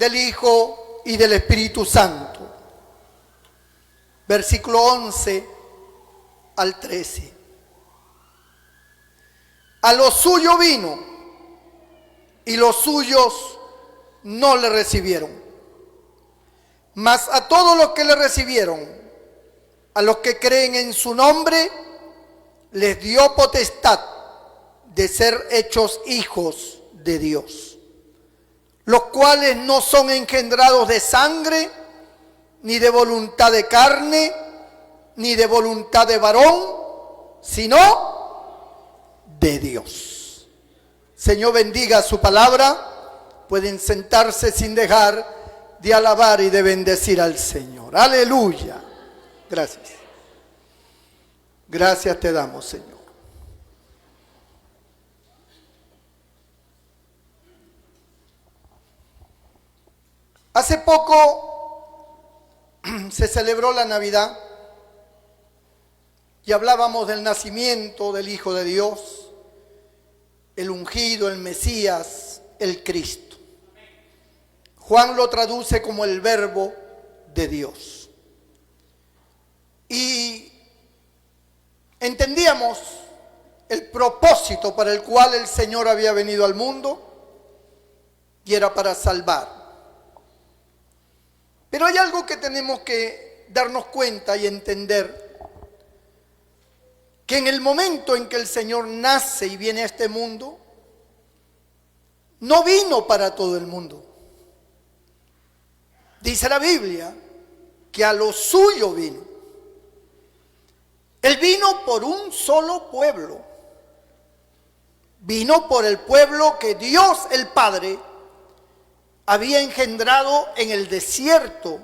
del Hijo y del Espíritu Santo. Versículo 11 al 13. A lo suyo vino y los suyos no le recibieron. Mas a todos los que le recibieron, a los que creen en su nombre, les dio potestad de ser hechos hijos de Dios, los cuales no son engendrados de sangre, ni de voluntad de carne, ni de voluntad de varón, sino de Dios. Señor, bendiga su palabra. Pueden sentarse sin dejar de alabar y de bendecir al Señor. Aleluya. Gracias. Gracias te damos, Señor. Hace poco se celebró la Navidad y hablábamos del nacimiento del Hijo de Dios, el ungido, el Mesías, el Cristo. Juan lo traduce como el Verbo de Dios. Y entendíamos el propósito para el cual el Señor había venido al mundo, y era para salvar. Pero hay algo que tenemos que darnos cuenta y entender, que en el momento en que el Señor nace y viene a este mundo, no vino para todo el mundo. Dice la Biblia que a lo suyo vino. Él vino por un solo pueblo. Vino por el pueblo que Dios el Padre había engendrado en el desierto,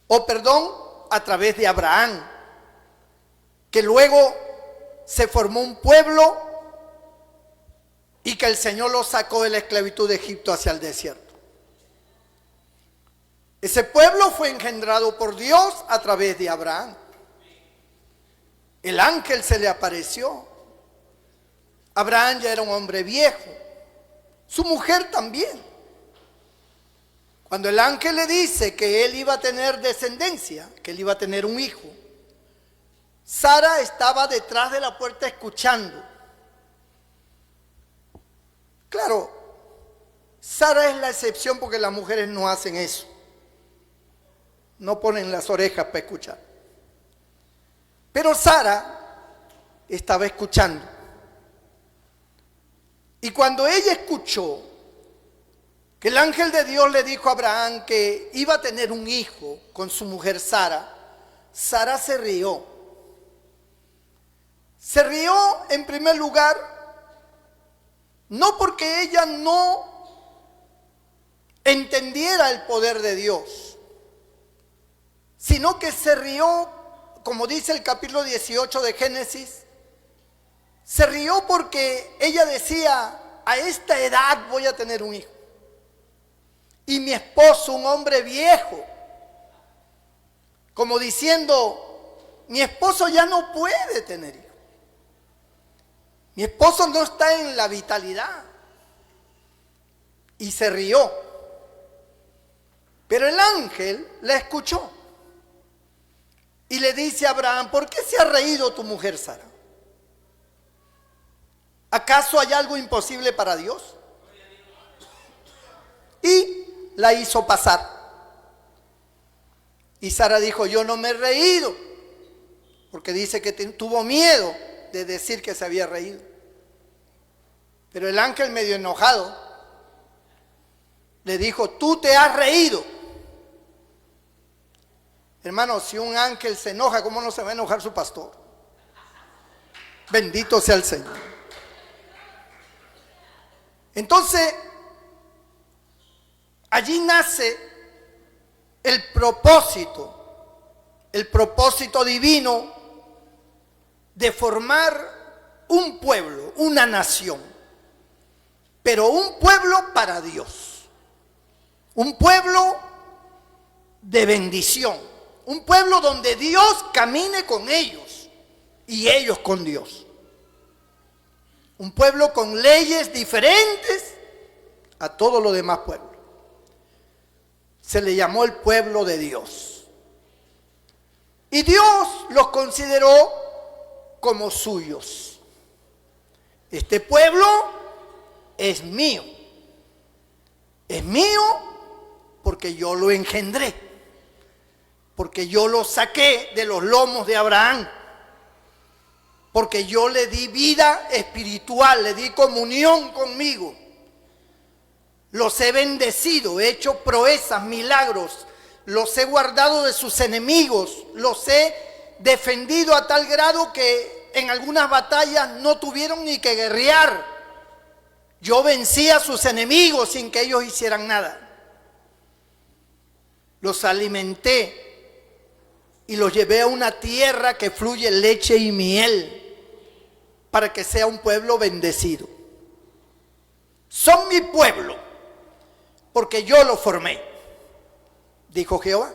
a través de Abraham, que luego se formó un pueblo y que el Señor lo sacó de la esclavitud de Egipto hacia el desierto. Ese pueblo fue engendrado por Dios a través de Abraham. El ángel se le apareció. Abraham ya era un hombre viejo, su mujer también. Cuando el ángel le dice que él iba a tener descendencia, que él iba a tener un hijo, Sara estaba detrás de la puerta escuchando. Claro, Sara es la excepción porque las mujeres no hacen eso. No ponen las orejas para escuchar. Pero Sara estaba escuchando. Y cuando ella escuchó que el ángel de Dios le dijo a Abraham que iba a tener un hijo con su mujer Sara, Sara se rió. Se rió en primer lugar, no porque ella no entendiera el poder de Dios, sino que se rió, como dice el capítulo 18 de Génesis, se rió porque ella decía: a esta edad voy a tener un hijo. Y mi esposo, un hombre viejo, como diciendo, mi esposo ya no puede tener hijos. Mi esposo no está en la vitalidad. Y se rió. Pero el ángel la escuchó. Y le dice a Abraham: ¿por qué se ha reído tu mujer Sara? ¿Acaso hay algo imposible para Dios? Y la hizo pasar. Y Sara dijo: yo no me he reído, porque dice que tuvo miedo de decir que se había reído. Pero el ángel, medio enojado, le dijo: tú te has reído. Hermano, si un ángel se enoja, ¿cómo no se va a enojar su pastor? Bendito sea el Señor. Entonces, allí nace el propósito divino de formar un pueblo, una nación, pero un pueblo para Dios, un pueblo de bendición, un pueblo donde Dios camine con ellos y ellos con Dios, un pueblo con leyes diferentes a todos los demás pueblos. se le llamó el pueblo de Dios. Y Dios los consideró como suyos. Este pueblo es mío. Es mío porque yo lo engendré. Porque yo lo saqué de los lomos de Abraham. Porque yo le di vida espiritual, le di comunión conmigo. Los he bendecido, he hecho proezas, milagros. Los he guardado de sus enemigos. Los he defendido a tal grado que en algunas batallas no tuvieron ni que guerrear. Yo vencí a sus enemigos sin que ellos hicieran nada. Los alimenté y los llevé a una tierra que fluye leche y miel, para que sea un pueblo bendecido. Son mi pueblo, porque yo lo formé, dijo Jehová.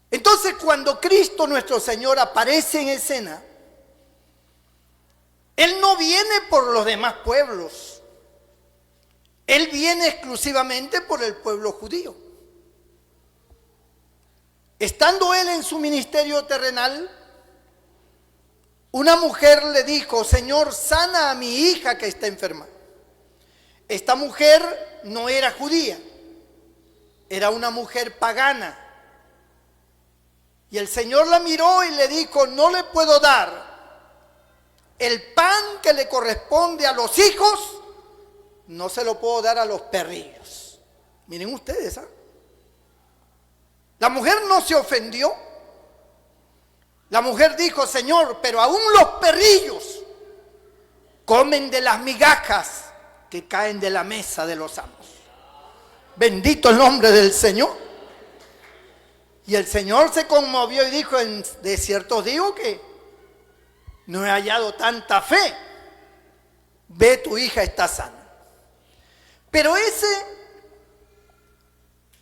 Entonces, cuando Cristo nuestro Señor aparece en escena, Él no viene por los demás pueblos. Él viene exclusivamente por el pueblo judío. Estando Él en su ministerio terrenal, una mujer le dijo: Señor, sana a mi hija que está enferma. Esta mujer no era judía, era una mujer pagana. Y el Señor la miró y le dijo: no le puedo dar el pan que le corresponde a los hijos, no se lo puedo dar a los perrillos. Miren ustedes, ¿ah? La mujer no se ofendió. La mujer dijo: Señor, pero aún los perrillos comen de las migajas que caen de la mesa de los amos. Bendito el nombre del Señor. Y el Señor se conmovió y dijo: de cierto os digo que no he hallado tanta fe. Ve, tu hija está sana. Pero esa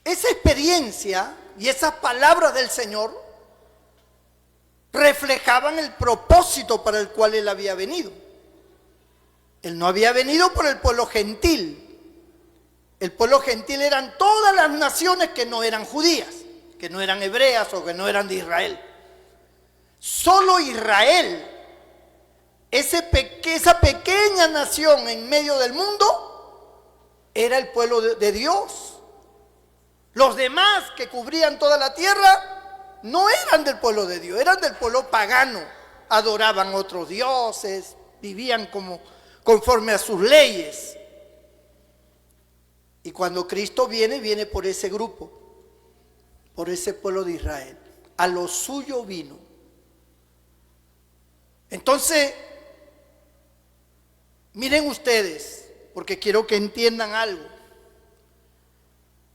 experiencia y esas palabras del Señor reflejaban el propósito para el cual Él había venido. Él no había venido por el pueblo gentil. El pueblo gentil eran todas las naciones que no eran judías, que no eran hebreas o que no eran de Israel. Solo Israel, esa pequeña nación en medio del mundo, era el pueblo de Dios. Los demás que cubrían toda la tierra no eran del pueblo de Dios, eran del pueblo pagano. Adoraban otros dioses, vivían conforme a sus leyes. Y cuando Cristo viene, viene por ese grupo, por ese pueblo de Israel. A lo suyo vino. Entonces, miren ustedes, porque quiero que entiendan algo.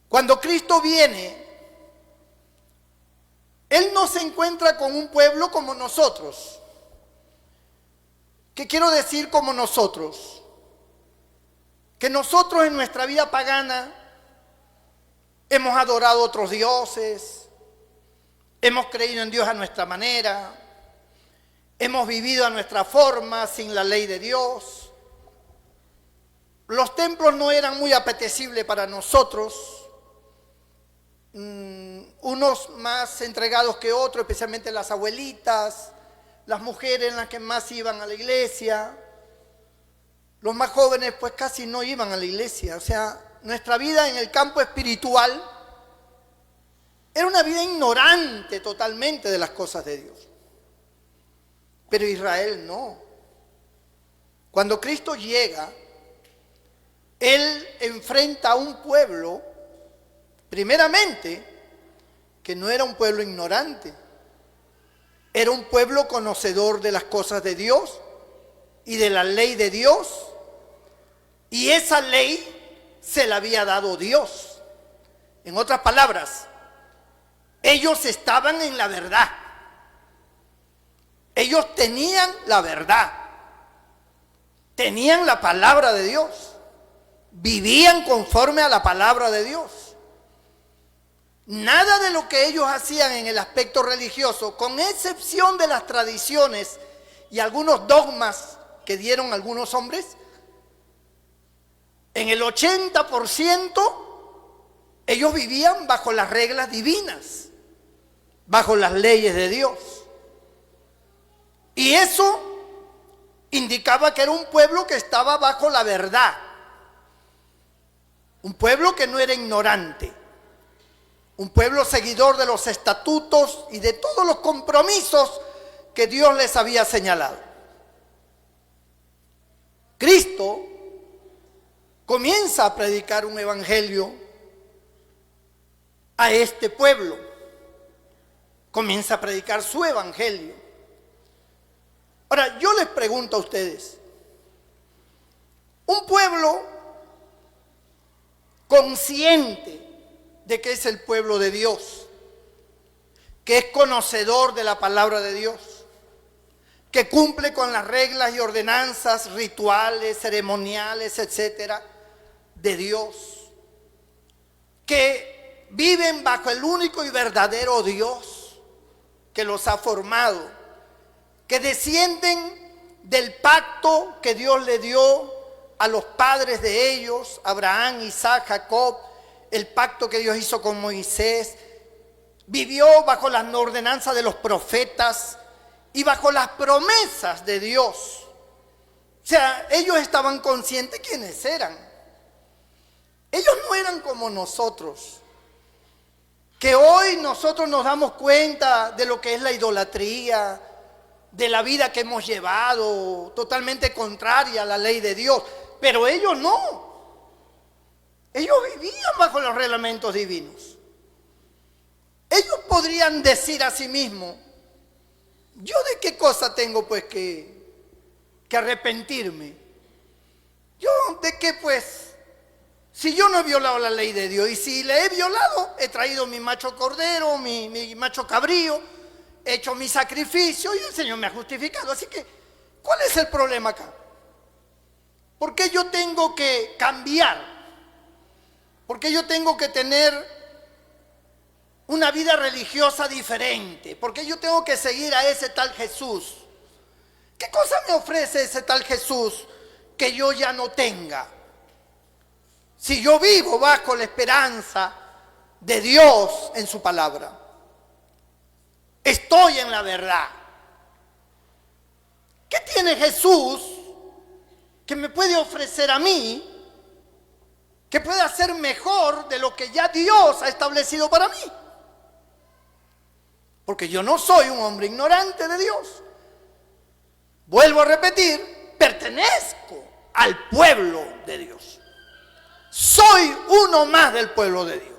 Cuando Cristo viene, Él no se encuentra con un pueblo como nosotros. ¿Qué quiero decir como nosotros? Que nosotros en nuestra vida pagana hemos adorado a otros dioses, hemos creído en Dios a nuestra manera, hemos vivido a nuestra forma sin la ley de Dios. Los templos no eran muy apetecibles para nosotros. Unos más entregados que otros, especialmente las abuelitas, las mujeres en las que más iban a la iglesia. Los más jóvenes pues casi no iban a la iglesia. O sea, nuestra vida en el campo espiritual era una vida ignorante totalmente de las cosas de Dios. Pero Israel no. Cuando Cristo llega, Él enfrenta a un pueblo, primeramente, que no era un pueblo ignorante, era un pueblo conocedor de las cosas de Dios y de la ley de Dios, y esa ley se la había dado Dios. En otras palabras, ellos estaban en la verdad, ellos tenían la verdad, tenían la palabra de Dios, vivían conforme a la palabra de Dios. Nada de lo que ellos hacían en el aspecto religioso, con excepción de las tradiciones y algunos dogmas que dieron algunos hombres, en el 80% Ellos vivían bajo las reglas divinas, bajo las leyes de Dios. Y eso indicaba que era un pueblo que estaba bajo la verdad. Un pueblo que no era ignorante. Un pueblo seguidor de los estatutos y de todos los compromisos que Dios les había señalado. Cristo comienza a predicar un evangelio a este pueblo. Comienza a predicar su evangelio. Ahora, yo les pregunto a ustedes, un pueblo consciente de que es el pueblo de Dios, que es conocedor de la palabra de Dios, que cumple con las reglas y ordenanzas, rituales, ceremoniales, etcétera, de Dios, que viven bajo el único y verdadero Dios que los ha formado, que descienden del pacto que Dios le dio a los padres de ellos, Abraham, Isaac, Jacob, el pacto que Dios hizo con Moisés, vivió bajo las ordenanzas de los profetas y bajo las promesas de Dios. O sea, ellos estaban conscientes quiénes eran. Ellos no eran como nosotros, que hoy nosotros nos damos cuenta de lo que es la idolatría, de la vida que hemos llevado, totalmente contraria a la ley de Dios. Pero ellos no. Ellos vivían bajo los reglamentos divinos. Ellos podrían decir a sí mismos, ¿yo de qué cosa tengo pues que arrepentirme? ¿Yo de qué pues? Si yo no he violado la ley de Dios, y si le he violado, he traído mi macho cordero, mi macho cabrío, he hecho mi sacrificio y el Señor me ha justificado. Así que, ¿cuál es el problema acá? ¿Por qué yo tengo que cambiar? ¿Por qué yo tengo que tener una vida religiosa diferente? ¿Por qué yo tengo que seguir a ese tal Jesús? ¿Qué cosa me ofrece ese tal Jesús que yo ya no tenga? Si yo vivo bajo la esperanza de Dios en su palabra, estoy en la verdad. ¿Qué tiene Jesús que me puede ofrecer a mí, que pueda ser mejor de lo que ya Dios ha establecido para mí? Porque yo no soy un hombre ignorante de Dios. Vuelvo a repetir, pertenezco al pueblo de Dios. Soy uno más del pueblo de Dios.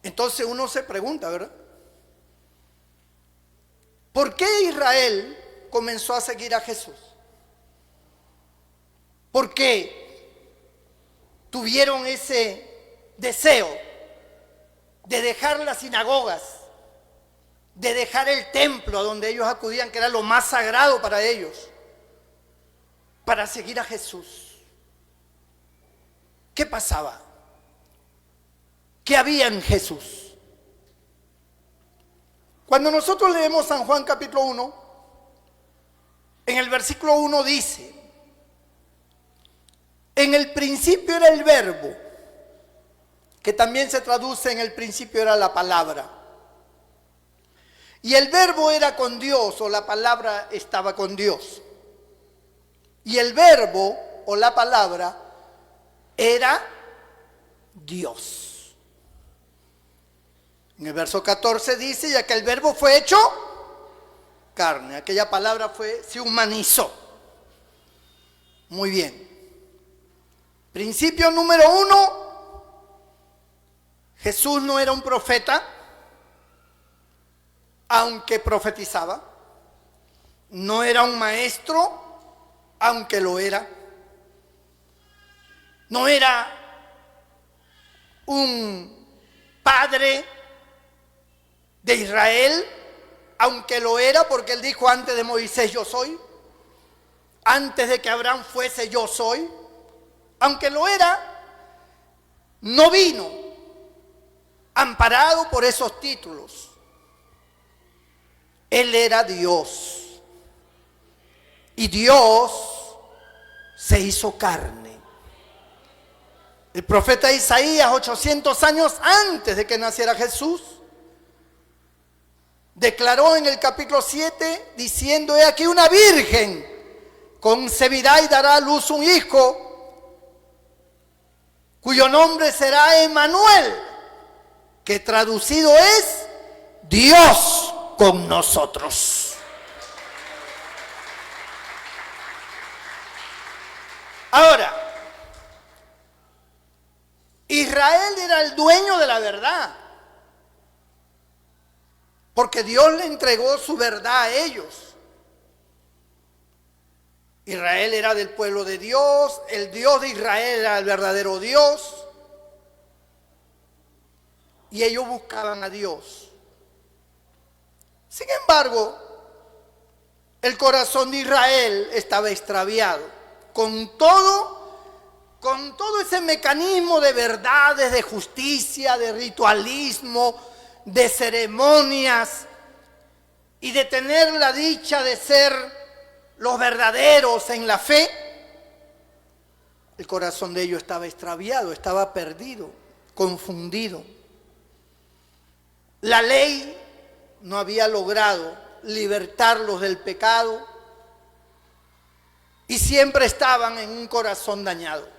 Entonces uno se pregunta, ¿verdad? ¿Por qué Israel comenzó a seguir a Jesús? ¿Por qué tuvieron ese deseo de dejar las sinagogas, de dejar el templo a donde ellos acudían, que era lo más sagrado para ellos, para seguir a Jesús? ¿Qué pasaba? ¿Qué había en Jesús? Cuando nosotros leemos San Juan capítulo 1, en el versículo 1 dice: en el principio era el verbo, que también se traduce en el principio era la palabra. Y el verbo era con Dios, o la palabra estaba con Dios. Y el verbo o la palabra era Dios. En el verso 14 dice: y aquel verbo fue hecho carne. Aquella palabra se humanizó. Muy bien. Principio número 1. Jesús no era un profeta, aunque profetizaba. No era un maestro, aunque lo era. No era un padre de Israel, aunque lo era, porque él dijo: antes de Moisés yo soy, antes de que Abraham fuese yo soy. Aunque lo era, no vino amparado por esos títulos. Él era Dios, y Dios se hizo carne. El profeta Isaías, 800 años antes de que naciera Jesús, declaró en el capítulo 7, diciendo: he aquí una virgen concebirá y dará a luz un hijo, cuyo nombre será Emmanuel, que traducido es Dios con nosotros. Ahora, Israel era el dueño de la verdad, porque Dios le entregó su verdad a ellos. Israel era del pueblo de Dios, el Dios de Israel era el verdadero Dios, y ellos buscaban a Dios. Sin embargo, el corazón de Israel estaba extraviado, con todo ese mecanismo de verdades, de justicia, de ritualismo, de ceremonias y de tener la dicha de ser los verdaderos en la fe. El corazón de ellos estaba extraviado, estaba perdido, confundido. La ley no había logrado libertarlos del pecado y siempre estaban en un corazón dañado.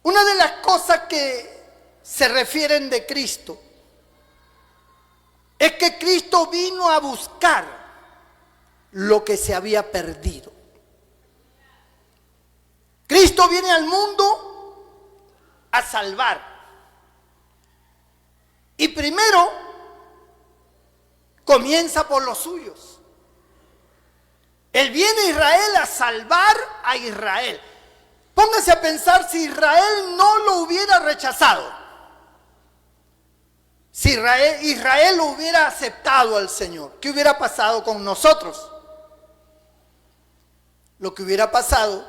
Una de las cosas que se refieren de Cristo es que Cristo vino a buscar lo que se había perdido. Cristo viene al mundo a salvar. Y primero comienza por los suyos. Él viene a Israel a salvar a Israel. Póngase a pensar si Israel no lo hubiera rechazado. Si Israel lo hubiera aceptado al Señor, ¿qué hubiera pasado con nosotros? Lo que hubiera pasado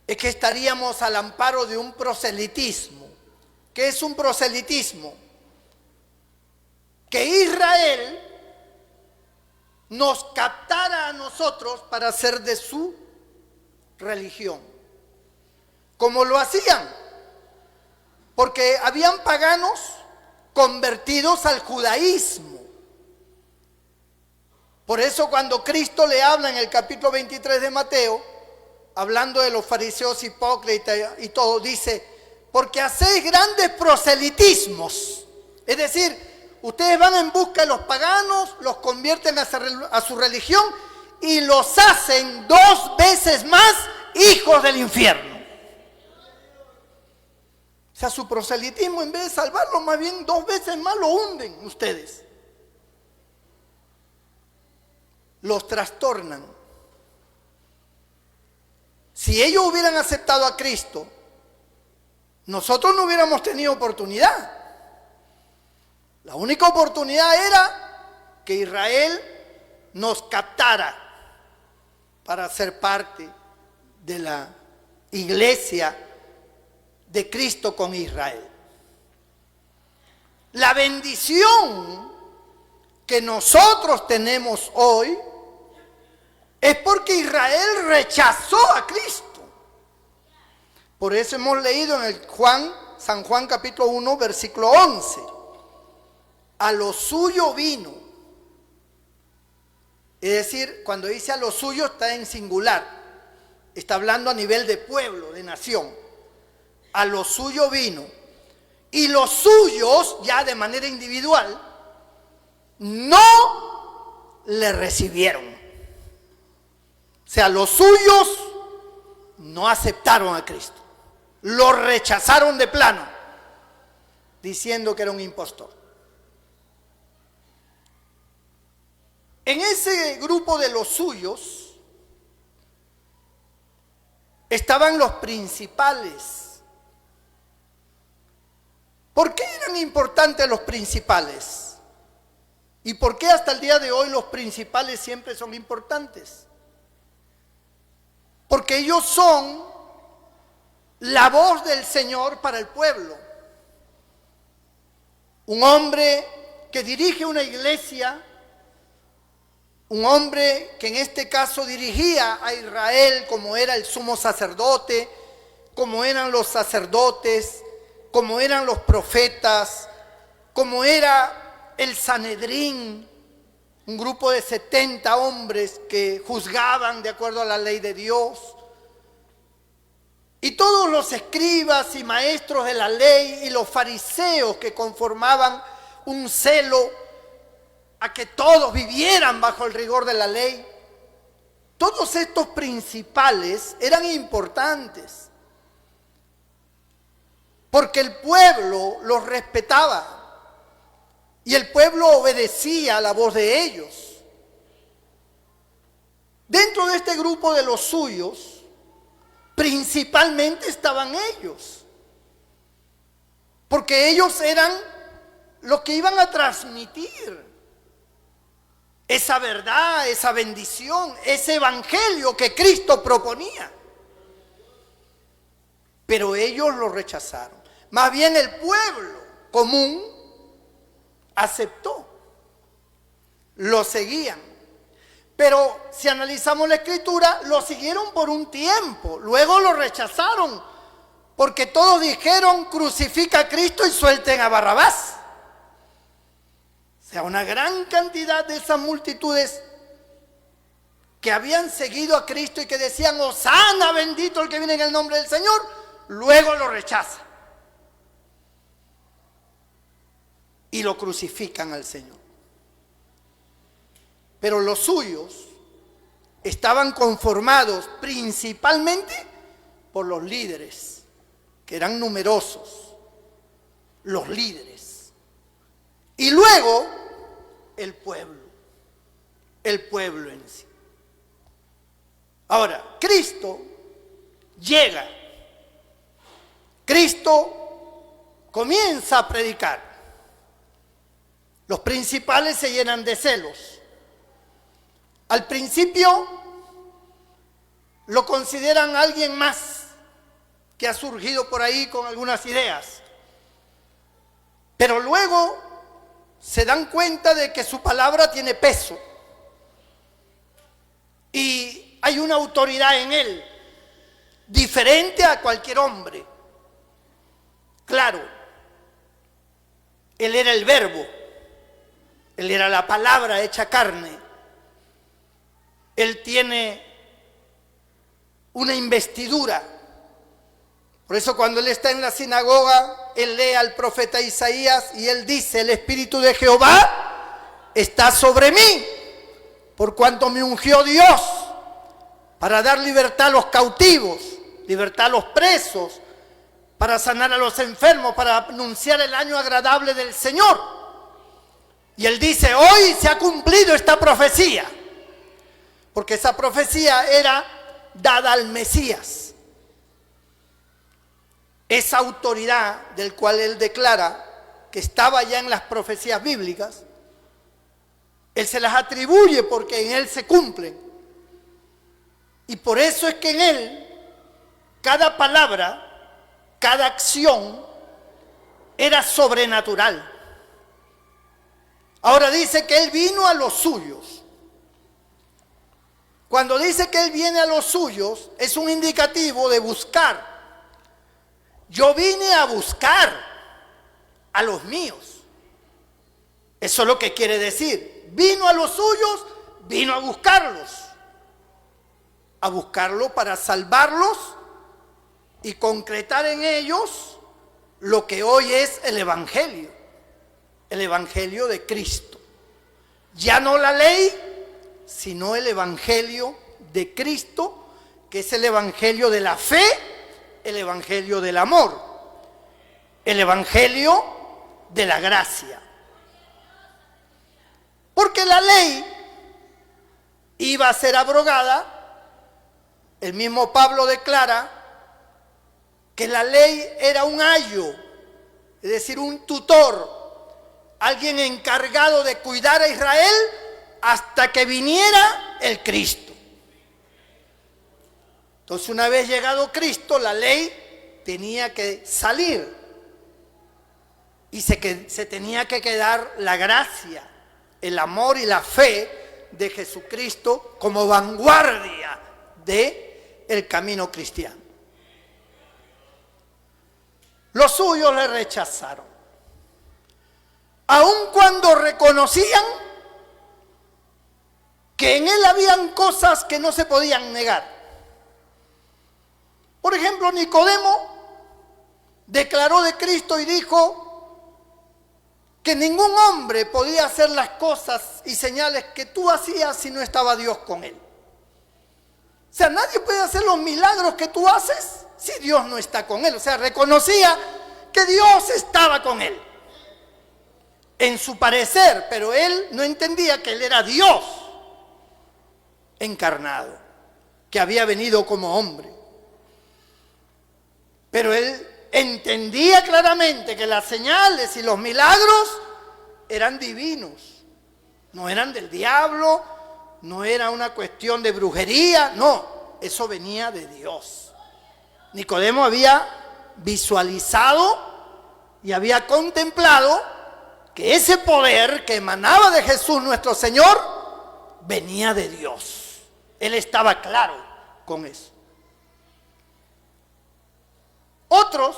es que estaríamos al amparo de un proselitismo. ¿Qué es un proselitismo? Que Israel nos captara a nosotros para ser de su religión, como lo hacían, porque habían paganos convertidos al judaísmo. Por eso cuando Cristo le habla en el capítulo 23 de Mateo, hablando de los fariseos hipócritas y todo, dice: porque hacéis grandes proselitismos, es decir, ustedes van en busca de los paganos, los convierten a su religión y los hacen 2 veces más hijos del infierno. O sea, su proselitismo, en vez de salvarlo, más bien 2 veces más lo hunden ustedes. Los trastornan. Si ellos hubieran aceptado a Cristo, nosotros no hubiéramos tenido oportunidad. La única oportunidad era que Israel nos captara para ser parte de la iglesia de Cristo con Israel. La bendición que nosotros tenemos hoy es porque Israel rechazó a Cristo. Por eso hemos leído en el San Juan capítulo 1, versículo 11. A lo suyo vino. Es decir, cuando dice a lo suyo está en singular. Está hablando a nivel de pueblo, de nación. A lo suyo vino. Y los suyos, ya de manera individual, no le recibieron. O sea, los suyos no aceptaron a Cristo. Lo rechazaron de plano, diciendo que era un impostor. En ese grupo de los suyos estaban los principales. ¿Por qué eran importantes los principales? ¿Y por qué hasta el día de hoy los principales siempre son importantes? Porque ellos son la voz del Señor para el pueblo. Un hombre que dirige una iglesia un hombre que en este caso dirigía a Israel, como era el sumo sacerdote, como eran los sacerdotes, como eran los profetas, como era el Sanedrín, un grupo de 70 hombres que juzgaban de acuerdo a la ley de Dios. Y todos los escribas y maestros de la ley y los fariseos que conformaban un celo a que todos vivieran bajo el rigor de la ley. Todos estos principales eran importantes, porque el pueblo los respetaba y el pueblo obedecía a la voz de ellos. Dentro de este grupo de los suyos, principalmente estaban ellos, porque ellos eran los que iban a transmitir esa verdad, esa bendición, ese evangelio que Cristo proponía. Pero ellos lo rechazaron. Más bien el pueblo común aceptó, lo seguían. Pero si analizamos la Escritura, lo siguieron por un tiempo, luego lo rechazaron, porque todos dijeron: crucifica a Cristo y suelten a Barrabás. O sea, una gran cantidad de esas multitudes que habían seguido a Cristo y que decían: Hosana, bendito el que viene en el nombre del Señor, luego lo rechazan y lo crucifican al Señor. Pero los suyos estaban conformados principalmente por los líderes, que eran numerosos, los líderes. Y luego el pueblo en sí. Ahora, Cristo llega, Cristo comienza a predicar. Los principales se llenan de celos. Al principio lo consideran alguien más que ha surgido por ahí con algunas ideas, pero luego se dan cuenta de que su palabra tiene peso y hay una autoridad en él diferente a cualquier hombre. Claro, él era el verbo, él era la palabra hecha carne, él tiene una investidura. Por eso cuando él está en la sinagoga, él lee al profeta Isaías y él dice: el Espíritu de Jehová está sobre mí, por cuanto me ungió Dios para dar libertad a los cautivos, libertad a los presos, para sanar a los enfermos, para anunciar el año agradable del Señor. Y él dice: hoy se ha cumplido esta profecía, porque esa profecía era dada al Mesías. Esa autoridad del cual él declara que estaba ya en las profecías bíblicas, él se las atribuye porque en él se cumplen. Y por eso es que en él, cada palabra, cada acción era sobrenatural. Ahora dice que él vino a los suyos. Cuando dice que él viene a los suyos, es un indicativo de buscar. Yo vine a buscar a los míos. Eso es lo que quiere decir. Vino a los suyos, vino a buscarlos para salvarlos y concretar en ellos lo que hoy es el Evangelio de Cristo. Ya no la ley, sino el Evangelio de Cristo, que es el Evangelio de la fe, el Evangelio del amor, el Evangelio de la gracia. Porque la ley iba a ser abrogada. El mismo Pablo declara que la ley era un ayo, es decir, un tutor, alguien encargado de cuidar a Israel hasta que viniera el Cristo. Entonces, una vez llegado Cristo, la ley tenía que salir y se tenía que quedar la gracia, el amor y la fe de Jesucristo como vanguardia del camino cristiano. Los suyos le rechazaron, aun cuando reconocían que en él habían cosas que no se podían negar. Por ejemplo, Nicodemo declaró de Cristo y dijo que ningún hombre podía hacer las cosas y señales que tú hacías si no estaba Dios con él. O sea, nadie puede hacer los milagros que tú haces si Dios no está con él. O sea, reconocía que Dios estaba con él en su parecer, pero él no entendía que él era Dios encarnado, que había venido como hombre. Pero él entendía claramente que las señales y los milagros eran divinos, no eran del diablo, no era una cuestión de brujería, no, eso venía de Dios. Nicodemo había visualizado y había contemplado que ese poder que emanaba de Jesús nuestro Señor venía de Dios. Él estaba claro con eso. Otros,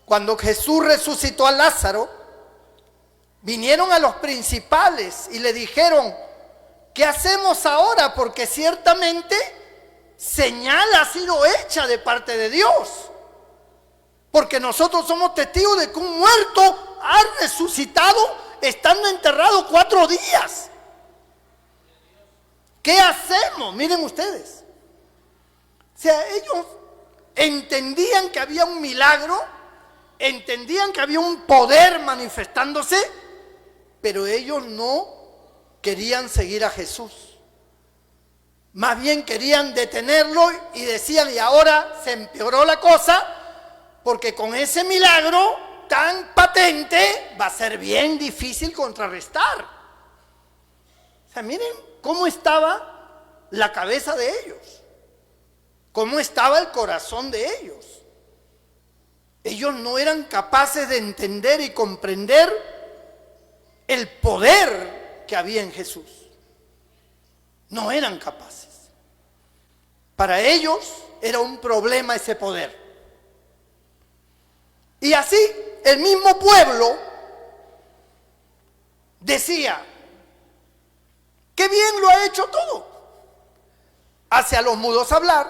cuando Jesús resucitó a Lázaro, vinieron a los principales y le dijeron: ¿qué hacemos ahora? Porque ciertamente señal ha sido hecha de parte de Dios. Porque nosotros somos testigos de que un muerto ha resucitado estando enterrado 4 días. ¿Qué hacemos? Miren ustedes. O sea, ellos entendían que había un milagro, entendían que había un poder manifestándose, pero ellos no querían seguir a Jesús. Más bien querían detenerlo y decían: y ahora se empeoró la cosa, porque con ese milagro tan patente va a ser bien difícil contrarrestar. O sea, miren cómo estaba la cabeza de ellos, cómo estaba el corazón de ellos. Ellos no eran capaces de entender y comprender el poder que había en Jesús. No eran capaces. Para ellos era un problema ese poder. Y así el mismo pueblo decía: qué bien lo ha hecho todo. Hace a los mudos hablar,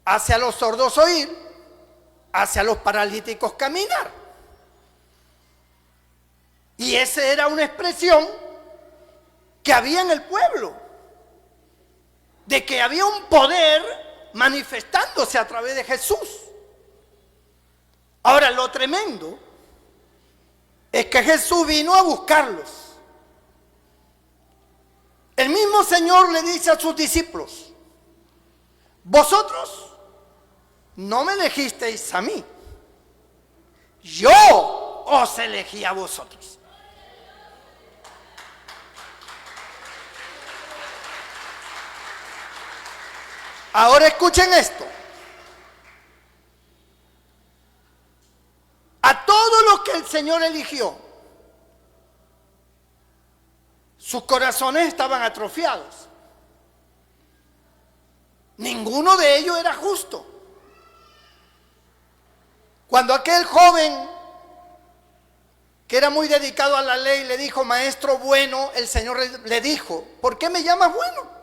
hace a los sordos oír, hace a los paralíticos caminar. Y esa era una expresión que había en el pueblo, de que había un poder manifestándose a través de Jesús. Ahora, lo tremendo es que Jesús vino a buscarlos. El mismo Señor le dice a sus discípulos: vosotros no me elegisteis a mí, yo os elegí a vosotros. Ahora escuchen esto. A todos los que el Señor eligió, sus corazones estaban atrofiados. Ninguno de ellos era justo. Cuando aquel joven que era muy dedicado a la ley le dijo: maestro bueno, el Señor le dijo: ¿por qué me llamas bueno?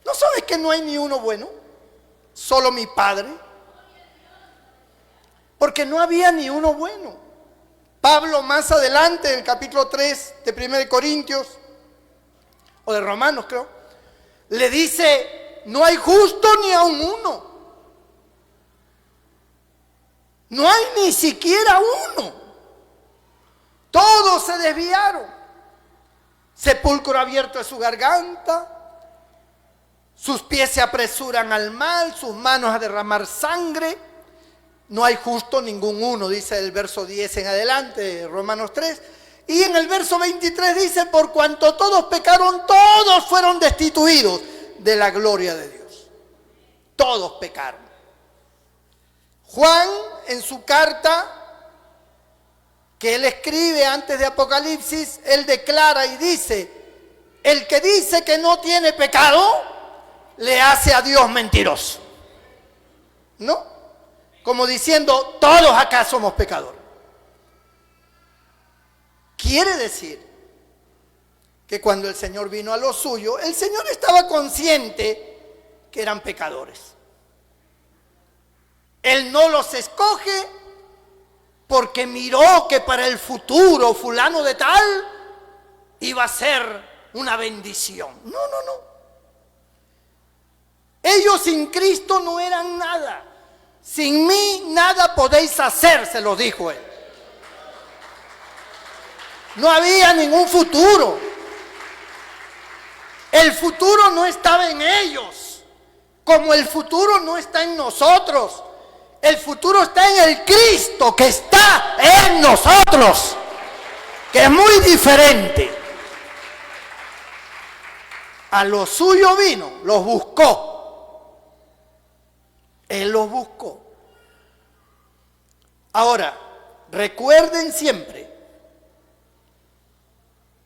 ¿No sabes que no hay ni uno bueno? Solo mi Padre. Porque no había ni uno bueno. Pablo más adelante, en el capítulo 3 de 1 Corintios, o de Romanos creo, le dice: no hay justo ni aun uno. No hay ni siquiera uno. Todos se desviaron. Sepulcro abierto es su garganta. Sus pies se apresuran al mal, sus manos a derramar sangre. No hay justo ningún uno, dice el verso 10 en adelante de Romanos 3. Y en el verso 23 dice: por cuanto todos pecaron, todos fueron destituidos de la gloria de Dios. Todos pecaron. Juan, en su carta que él escribe antes de Apocalipsis, él declara y dice: el que dice que no tiene pecado, le hace a Dios mentiroso. ¿No? Como diciendo, todos acá somos pecadores. Quiere decir que cuando el Señor vino a lo suyo, el Señor estaba consciente que eran pecadores. Él no los escoge porque miró que para el futuro fulano de tal iba a ser una bendición. No, no, no. Ellos sin Cristo no eran nada. Sin mí nada podéis hacer, se lo dijo él. No había ningún futuro. El futuro no estaba en ellos, como el futuro no está en nosotros. El futuro está en el Cristo que está en nosotros, que es muy diferente. A lo suyo vino, los buscó. Él los buscó. Ahora, recuerden siempre,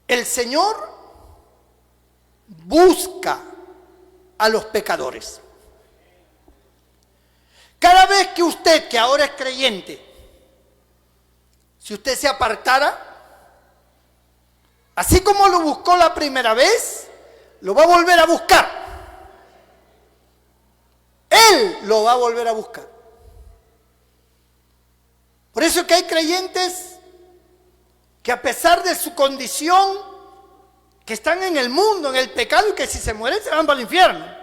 el Señor busca a los pecadores. Cada vez que usted, que ahora es creyente, si usted se apartara, así como lo buscó la primera vez, lo va a volver a buscar. Él lo va a volver a buscar. Por eso es que hay creyentes que a pesar de su condición, que están en el mundo, en el pecado, y que si se mueren se van para el infierno.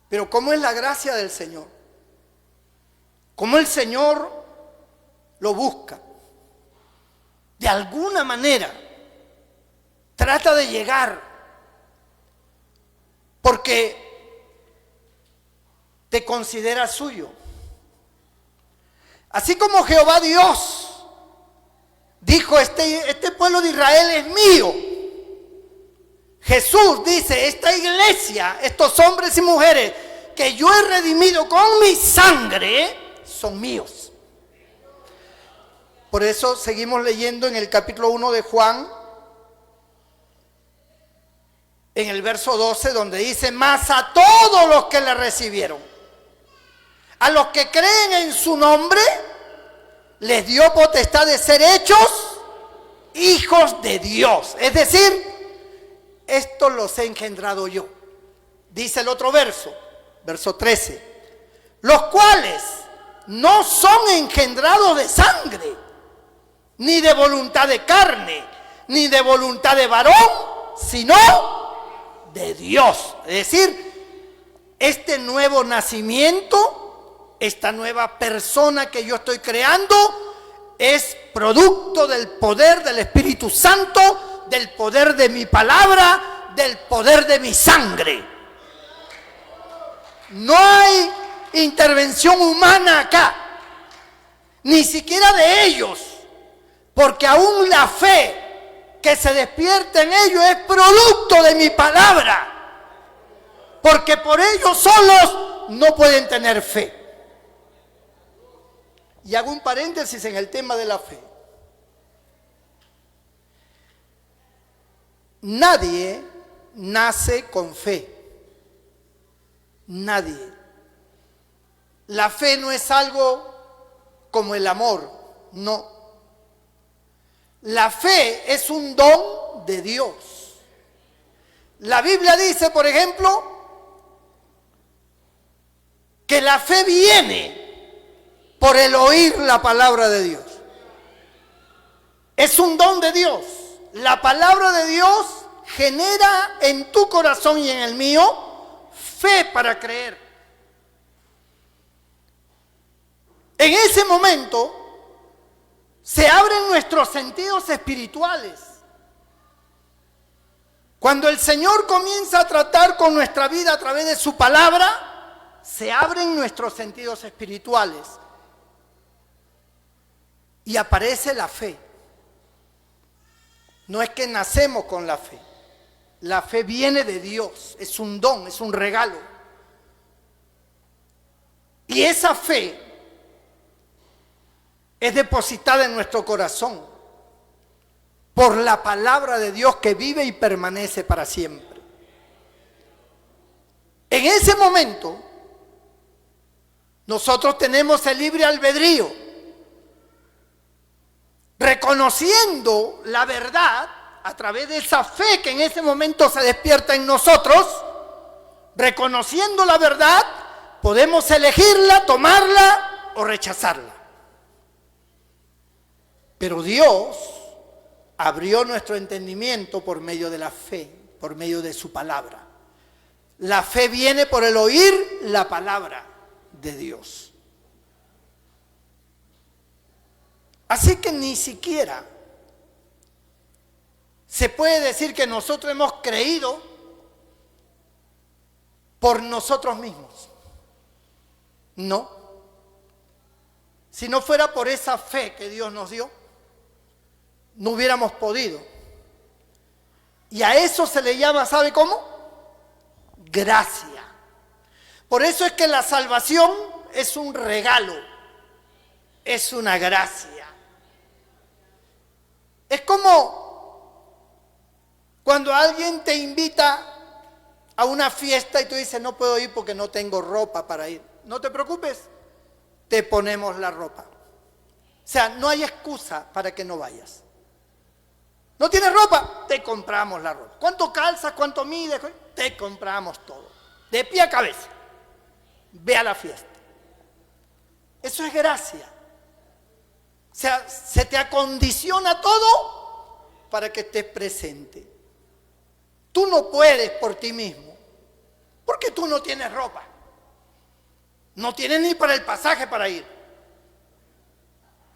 Pero ¿cómo es la gracia del Señor? ¿Cómo el Señor lo busca? De alguna manera trata de llegar, porque te considera suyo. Así como Jehová Dios dijo, este pueblo de Israel es mío. Jesús dice, esta iglesia, estos hombres y mujeres que yo he redimido con mi sangre, son míos. Por eso seguimos leyendo en el capítulo 1 de Juan, en el verso 12, donde dice: mas a todos los que le recibieron, a los que creen en su nombre, les dio potestad de ser hechos hijos de Dios. Es decir, estos los he engendrado yo. Dice el otro verso, verso 13, los cuales no son engendrados de sangre, ni de voluntad de carne, ni de voluntad de varón, sino de Dios. Es decir, este nuevo nacimiento, esta nueva persona que yo estoy creando, es producto del poder del Espíritu Santo, del poder de mi palabra, del poder de mi sangre. No hay intervención humana acá, ni siquiera de ellos, porque aún la fe que se despierta en ellos es producto de mi palabra, porque por ellos solos no pueden tener fe. Y hago un paréntesis en el tema de la fe. Nadie nace con fe. Nadie. La fe no es algo como el amor, no. La fe es un don de Dios. La Biblia dice, por ejemplo, que la fe viene por el oír la palabra de Dios. Es un don de Dios. La palabra de Dios genera en tu corazón y en el mío fe para creer. En ese momento se abren nuestros sentidos espirituales. Cuando el Señor comienza a tratar con nuestra vida a través de su palabra, se abren nuestros sentidos espirituales y aparece la fe. No es que nacemos con la fe. La fe viene de Dios, es un don, es un regalo. Y esa fe es depositada en nuestro corazón por la palabra de Dios que vive y permanece para siempre. En ese momento, nosotros tenemos el libre albedrío, reconociendo la verdad a través de esa fe que en ese momento se despierta en nosotros. Reconociendo la verdad, podemos elegirla, tomarla o rechazarla. Pero Dios abrió nuestro entendimiento por medio de la fe, por medio de su palabra. La fe viene por el oír la palabra de Dios. Así que ni siquiera se puede decir que nosotros hemos creído por nosotros mismos. No. Si no fuera por esa fe que Dios nos dio, no hubiéramos podido. Y a eso se le llama, ¿sabe cómo? Gracia. Por eso es que la salvación es un regalo, es una gracia. Es como cuando alguien te invita a una fiesta y tú dices, no puedo ir porque no tengo ropa para ir. No te preocupes, te ponemos la ropa. O sea, no hay excusa para que no vayas. ¿No tienes ropa? Te compramos la ropa. ¿Cuánto calzas? ¿Cuánto mides? Te compramos todo. De pie a cabeza. Ve a la fiesta. Eso es gracia. O sea, se te acondiciona todo para que estés presente. Tú no puedes por ti mismo, porque tú no tienes ropa. No tienes ni para el pasaje para ir.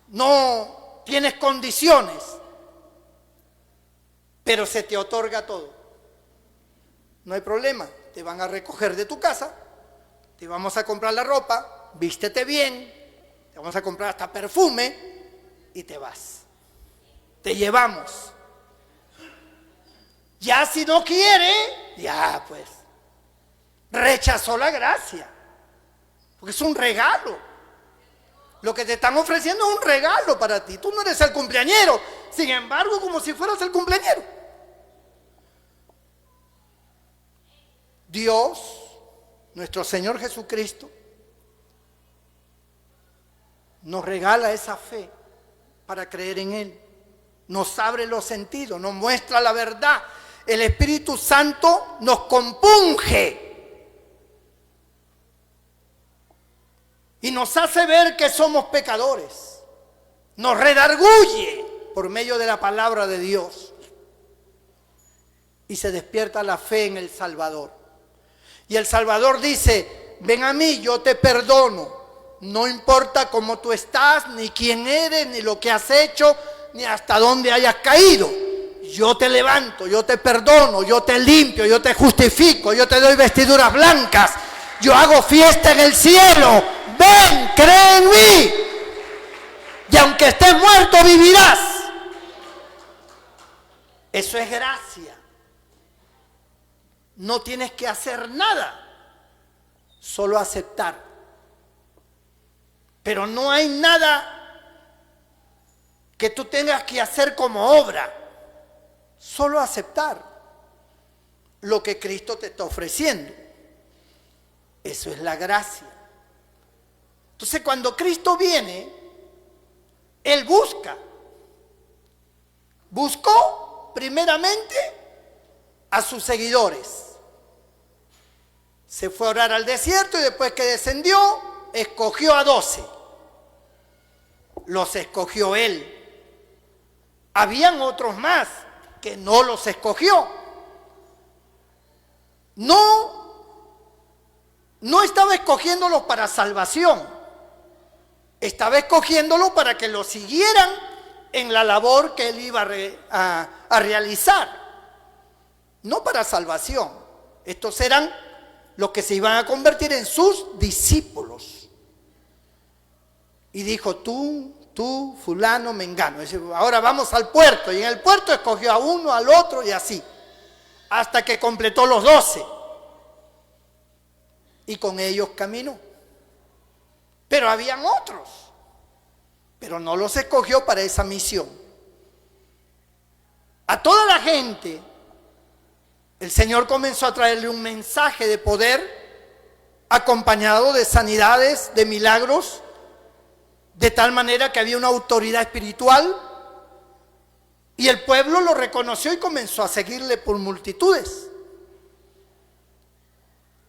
No tienes condiciones. Pero se te otorga todo. No hay problema. Te van a recoger de tu casa, te vamos a comprar la ropa, vístete bien, te vamos a comprar hasta perfume y te vas. Te llevamos. Ya si no quiere, ya pues, rechazó la gracia. Porque es un regalo. Lo que te están ofreciendo es un regalo para ti. Tú no eres el cumpleañero. Sin embargo, como si fueras el cumpleañero. Dios, nuestro Señor Jesucristo, nos regala esa fe para creer en Él. Nos abre los sentidos, nos muestra la verdad. El Espíritu Santo nos compunge y nos hace ver que somos pecadores. Nos redarguye por medio de la palabra de Dios. Y se despierta la fe en el Salvador. Y el Salvador dice, ven a mí, yo te perdono. No importa cómo tú estás, ni quién eres, ni lo que has hecho, ni hasta dónde hayas caído. Yo te levanto, yo te perdono, yo te limpio, yo te justifico, yo te doy vestiduras blancas. Yo hago fiesta en el cielo. Ven, cree en mí. Y aunque estés muerto, vivirás. Eso es gracia. No tienes que hacer nada, solo aceptar. Pero no hay nada que tú tengas que hacer como obra, solo aceptar lo que Cristo te está ofreciendo. Eso es la gracia. Entonces, cuando Cristo viene, Él buscó primeramente a sus seguidores. Se fue a orar al desierto y después que descendió, escogió a 12. Los escogió Él. Habían otros más que no los escogió. No estaba escogiéndolos para salvación. Estaba escogiéndolos para que lo siguieran en la labor que Él iba a realizar. No para salvación. Estos eran los que se iban a convertir en sus discípulos. Y dijo, tú, fulano, mengano. Dice, ahora vamos al puerto. Y en el puerto escogió a uno, al otro y así. Hasta que completó los 12. Y con ellos caminó. Pero habían otros. pero no los escogió para esa misión. A toda la gente, el Señor comenzó a traerle un mensaje de poder, acompañado de sanidades, de milagros, de tal manera que había una autoridad espiritual, y el pueblo lo reconoció y comenzó a seguirle por multitudes.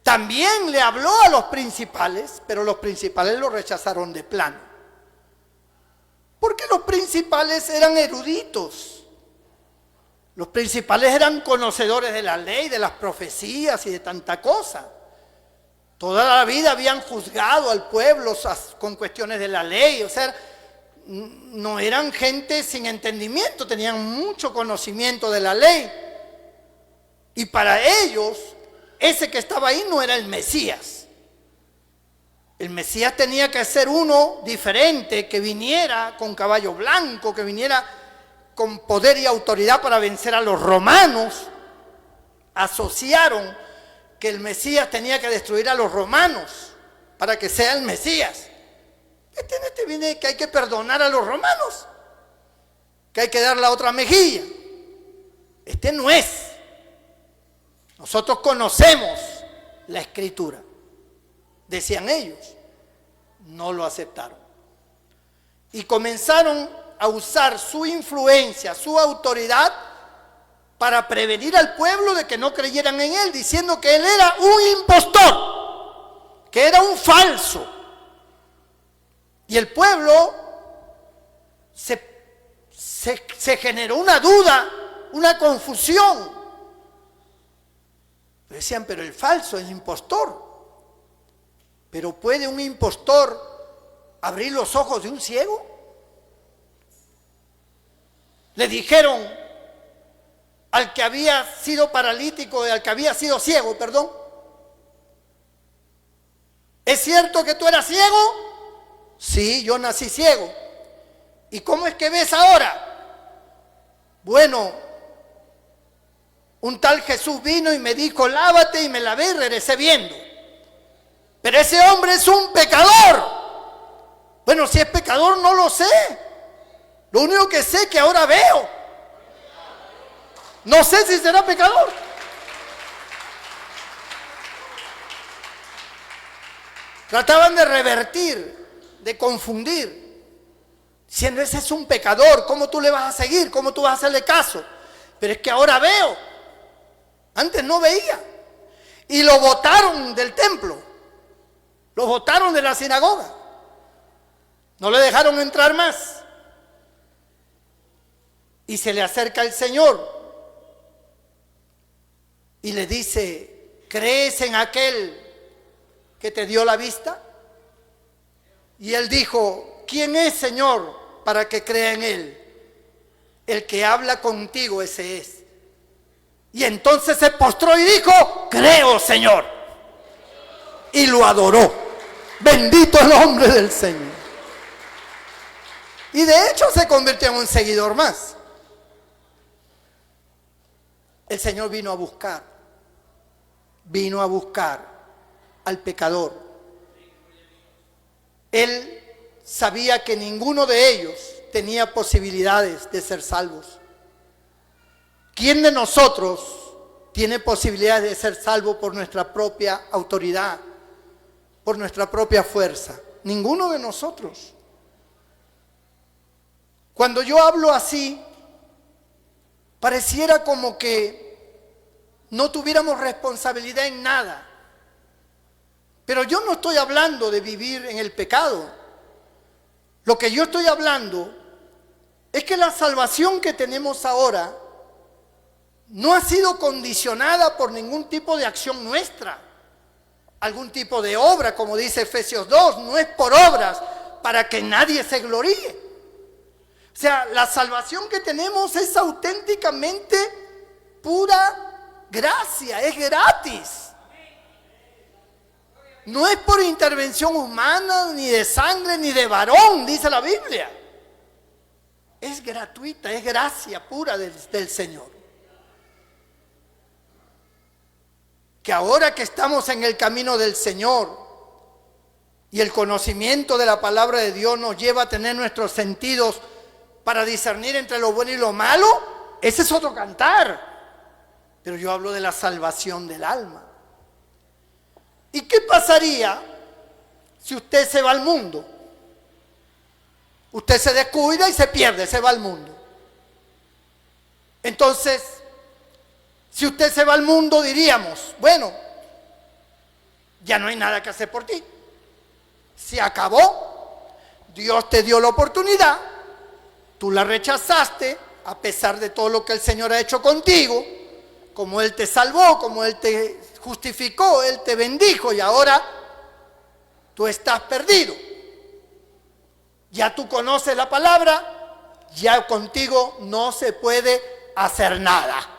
También le habló a los principales, pero los principales lo rechazaron de plano. Porque los principales eran eruditos. Los principales eran conocedores de la ley, de las profecías y de tanta cosa. Toda la vida habían juzgado al pueblo con cuestiones de la ley. O sea, no eran gente sin entendimiento, tenían mucho conocimiento de la ley. Y para ellos, ese que estaba ahí no era el Mesías. El Mesías tenía que ser uno diferente, que viniera con caballo blanco, que viniera con poder y autoridad para vencer a los romanos. Asociaron que el Mesías tenía que destruir a los romanos para que sea el Mesías. Este viene que hay que perdonar a los romanos, que hay que dar la otra mejilla. Este no es. Nosotros conocemos la Escritura, decían ellos. No lo aceptaron. Y comenzaron a usar su influencia, su autoridad, para prevenir al pueblo de que no creyeran en él, diciendo que él era un impostor, que era un falso. Y el pueblo se generó una duda, una confusión. Decían, pero el falso, el impostor. Pero ¿puede un impostor abrir los ojos de un ciego? Le dijeron al que había sido paralítico, al que había sido ciego, perdón. ¿Es cierto que tú eras ciego? Sí, yo nací ciego. ¿Y cómo es que ves ahora? Bueno, un tal Jesús vino y me dijo, lávate, y me lavé y regresé viendo. Pero ese hombre es un pecador. Bueno, si es pecador no lo sé. Lo único que sé es que ahora veo. No sé si será pecador. Trataban de revertir, de confundir, diciendo, ese es un pecador, ¿cómo tú le vas a seguir? ¿Cómo tú vas a hacerle caso? Pero es que ahora veo. Antes no veía. Y lo botaron del templo. Lo botaron de la sinagoga. No le dejaron entrar más. Y se le acerca el Señor y le dice, ¿crees en aquel que te dio la vista? Y él dijo, ¿quién es, Señor, para que crea en él? El que habla contigo, ese es. Y entonces se postró y dijo, creo, Señor. Y lo adoró. Bendito el nombre del Señor. Y de hecho se convirtió en un seguidor más. El Señor vino a buscar al pecador. Él sabía que ninguno de ellos tenía posibilidades de ser salvos. ¿Quién de nosotros tiene posibilidades de ser salvo por nuestra propia autoridad, por nuestra propia fuerza? Ninguno de nosotros. Cuando yo hablo así, pareciera como que no tuviéramos responsabilidad en nada. Pero yo no estoy hablando de vivir en el pecado. Lo que yo estoy hablando es que la salvación que tenemos ahora no ha sido condicionada por ningún tipo de acción nuestra, algún tipo de obra, como dice Efesios 2, no es por obras para que nadie se gloríe. O sea, la salvación que tenemos es auténticamente pura gracia, es gratis. No es por intervención humana, ni de sangre, ni de varón, dice la Biblia. Es gratuita, es gracia pura del Señor. Que ahora que estamos en el camino del Señor Y el conocimiento de la palabra de Dios nos lleva a tener nuestros sentidos para discernir entre lo bueno y lo malo. Ese es otro cantar. Pero yo hablo de la salvación del alma. ¿Y qué pasaría si usted se va al mundo? Usted se descuida y se pierde, se va al mundo. Entonces, si usted se va al mundo, diríamos, bueno, ya no hay nada que hacer por ti. Se acabó. Dios te dio la oportunidad, tú la rechazaste, a pesar de todo lo que el Señor ha hecho contigo, como Él te salvó, como Él te justificó, Él te bendijo, y ahora tú estás perdido. Ya tú conoces la palabra, ya contigo no se puede hacer nada.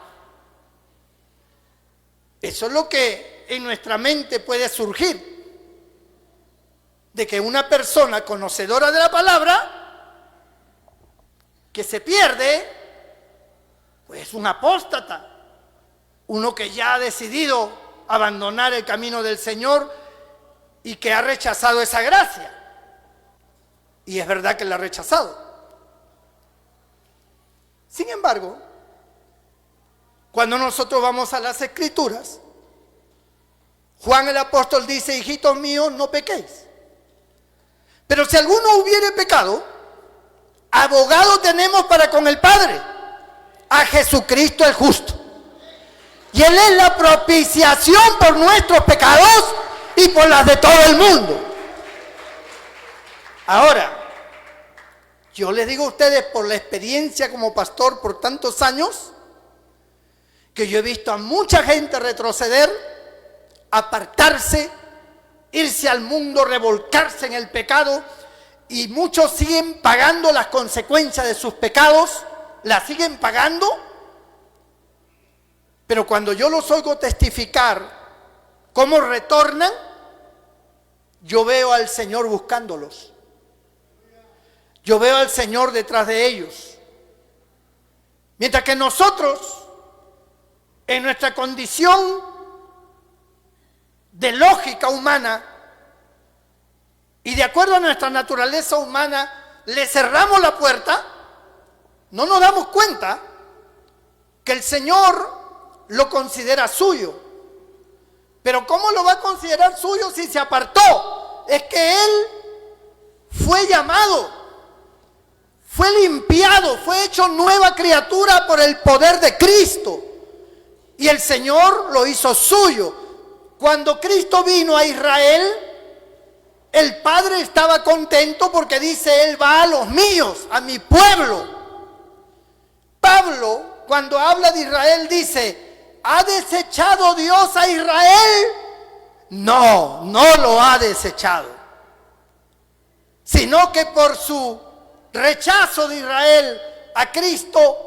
Eso es lo que en nuestra mente puede surgir. De que una persona conocedora de la palabra, que se pierde, pues es un apóstata. Uno que ya ha decidido abandonar el camino del Señor y que ha rechazado esa gracia. Y es verdad que la ha rechazado. Sin embargo, cuando nosotros vamos a las Escrituras, Juan el apóstol dice, hijitos míos, no pequéis. Pero si alguno hubiere pecado, abogado tenemos para con el Padre, a Jesucristo el justo. Y Él es la propiciación por nuestros pecados y por las de todo el mundo. Ahora, yo les digo a ustedes por la experiencia como pastor por tantos años, que yo he visto a mucha gente retroceder, apartarse, irse al mundo, revolcarse en el pecado, y muchos siguen pagando las consecuencias de sus pecados, las siguen pagando. Pero cuando yo los oigo testificar cómo retornan, yo veo al Señor buscándolos. Yo veo al Señor detrás de ellos. Mientras que nosotros, en nuestra condición de lógica humana y de acuerdo a nuestra naturaleza humana, le cerramos la puerta, no nos damos cuenta que el Señor lo considera suyo. Pero ¿cómo lo va a considerar suyo si se apartó? Es que Él fue llamado, fue limpiado, fue hecho nueva criatura por el poder de Cristo. Y el Señor lo hizo suyo. Cuando Cristo vino a Israel, el Padre estaba contento porque dice, Él va a los míos, a mi pueblo. Pablo, cuando habla de Israel, dice, ¿ha desechado Dios a Israel? No, no lo ha desechado. Sino que por su rechazo de Israel a Cristo,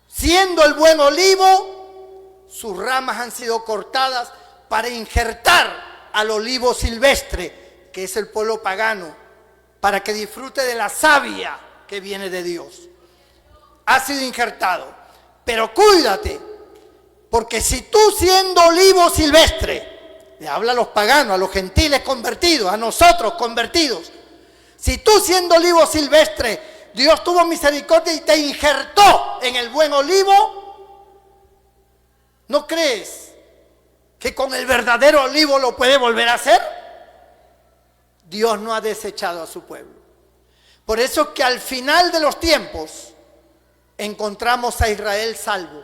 siendo el buen olivo, sus ramas han sido cortadas para injertar al olivo silvestre, que es el pueblo pagano, para que disfrute de la savia que viene de Dios. Ha sido injertado. Pero cuídate, porque si tú siendo olivo silvestre, le habla a los paganos, a los gentiles convertidos, a nosotros convertidos, si tú siendo olivo silvestre, Dios tuvo misericordia y te injertó en el buen olivo, ¿no crees que con el verdadero olivo lo puede volver a hacer? Dios no ha desechado a su pueblo. Por eso es que al final de los tiempos encontramos a Israel salvo.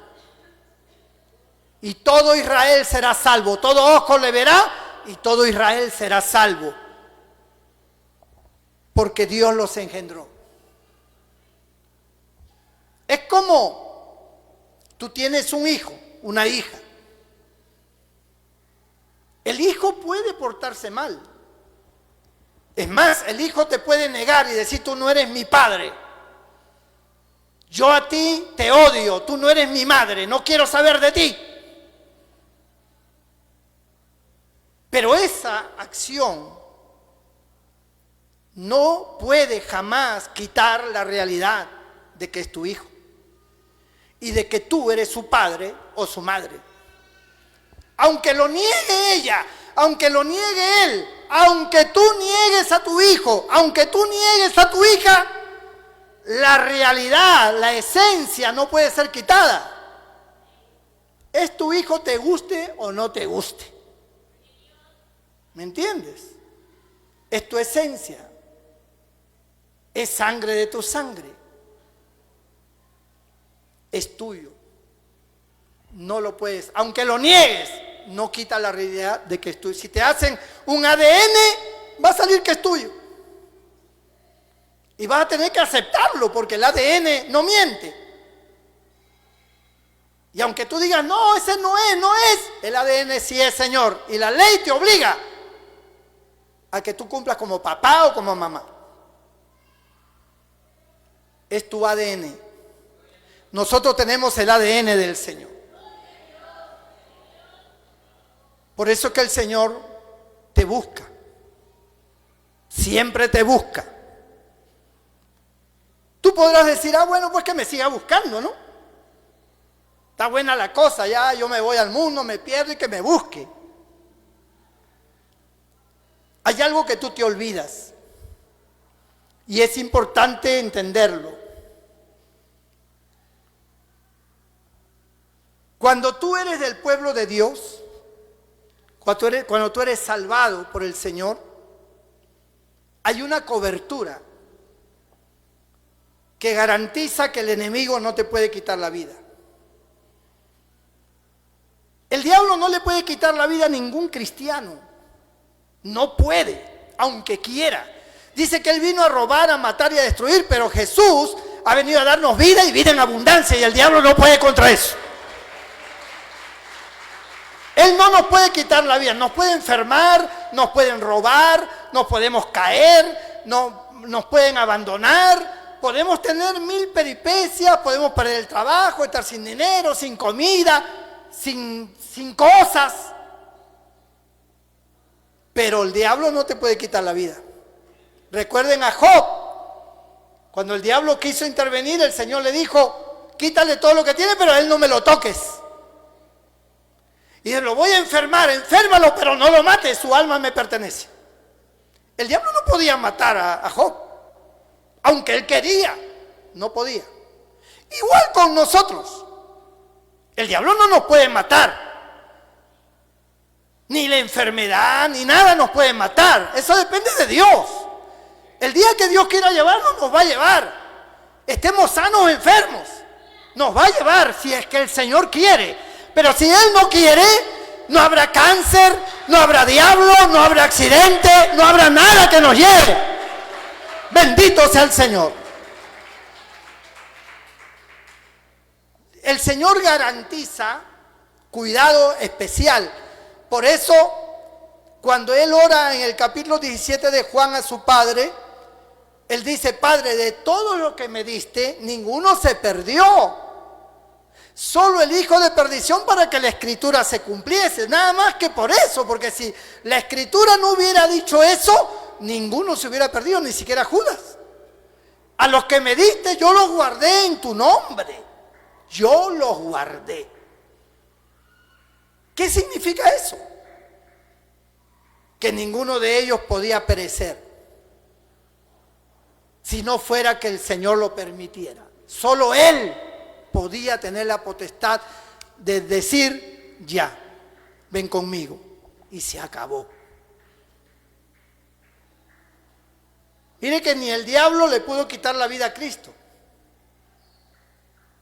Y todo Israel será salvo. Todo ojo le verá y todo Israel será salvo. Porque Dios los engendró. Es como tú tienes un hijo, una hija. El hijo puede portarse mal. Es más, el hijo te puede negar y decir, tú no eres mi padre. Yo a ti te odio, tú no eres mi madre, no quiero saber de ti. Pero esa acción no puede jamás quitar la realidad de que es tu hijo y de que tú eres su padre o su madre. Aunque lo niegue ella, aunque lo niegue él, aunque tú niegues a tu hijo, aunque tú niegues a tu hija, la realidad, la esencia no puede ser quitada. Es tu hijo, te guste o no te guste. ¿Me entiendes? Es tu esencia. Es sangre de tu sangre. Es tuyo. No lo puedes, aunque lo niegues, no quita la realidad de que es tuyo. Si te hacen un ADN, va a salir que es tuyo. Y vas a tener que aceptarlo porque el ADN no miente. Y aunque tú digas, no, ese no es, el ADN sí es, Señor. Y la ley te obliga a que tú cumplas como papá o como mamá. Es tu ADN. Nosotros tenemos el ADN del Señor. Por eso es que el Señor te busca. Siempre te busca. Tú podrás decir, bueno, pues que me siga buscando, ¿no? Está buena la cosa, ya yo me voy al mundo, me pierdo y que me busque. Hay algo que tú te olvidas y es importante entenderlo. Cuando tú eres del pueblo de Dios, cuando tú eres salvado por el Señor, hay una cobertura que garantiza que el enemigo no te puede quitar la vida. El diablo no le puede quitar la vida a ningún cristiano. No puede, aunque quiera. Dice que él vino a robar, a matar y a destruir, pero Jesús ha venido a darnos vida y vida en abundancia y el diablo no puede contra eso. Él no nos puede quitar la vida, nos puede enfermar, nos pueden robar, nos podemos caer, nos pueden abandonar, podemos tener 1000 peripecias, podemos perder el trabajo, estar sin dinero, sin comida, sin cosas. Pero el diablo no te puede quitar la vida. Recuerden a Job, cuando el diablo quiso intervenir, el Señor le dijo, quítale todo lo que tiene, pero a él no me lo toques. Y dice, lo voy a enfermar, enférmalo, pero no lo mates, su alma me pertenece. El diablo no podía matar a Job, aunque él quería, no podía. Igual con nosotros, el diablo no nos puede matar, ni la enfermedad, ni nada nos puede matar, eso depende de Dios. El día que Dios quiera llevarnos, nos va a llevar, estemos sanos o enfermos, nos va a llevar si es que el Señor quiere. Pero si Él no quiere, no habrá cáncer, no habrá diablo, no habrá accidente, no habrá nada que nos lleve. Bendito sea el Señor. El Señor garantiza cuidado especial. Por eso, cuando Él ora en el capítulo 17 de Juan a su Padre, Él dice, Padre, de todo lo que me diste, ninguno se perdió. Solo el hijo de perdición para que la escritura se cumpliese, nada más que por eso, porque si la escritura no hubiera dicho eso, ninguno se hubiera perdido, ni siquiera Judas. A los que me diste yo los guardé en tu nombre, yo los guardé. ¿Qué significa eso? Que ninguno de ellos podía perecer, si no fuera que el Señor lo permitiera. Solo Él podía tener la potestad de decir, ya, ven conmigo, y se acabó. Mire que ni el diablo le pudo quitar la vida a Cristo,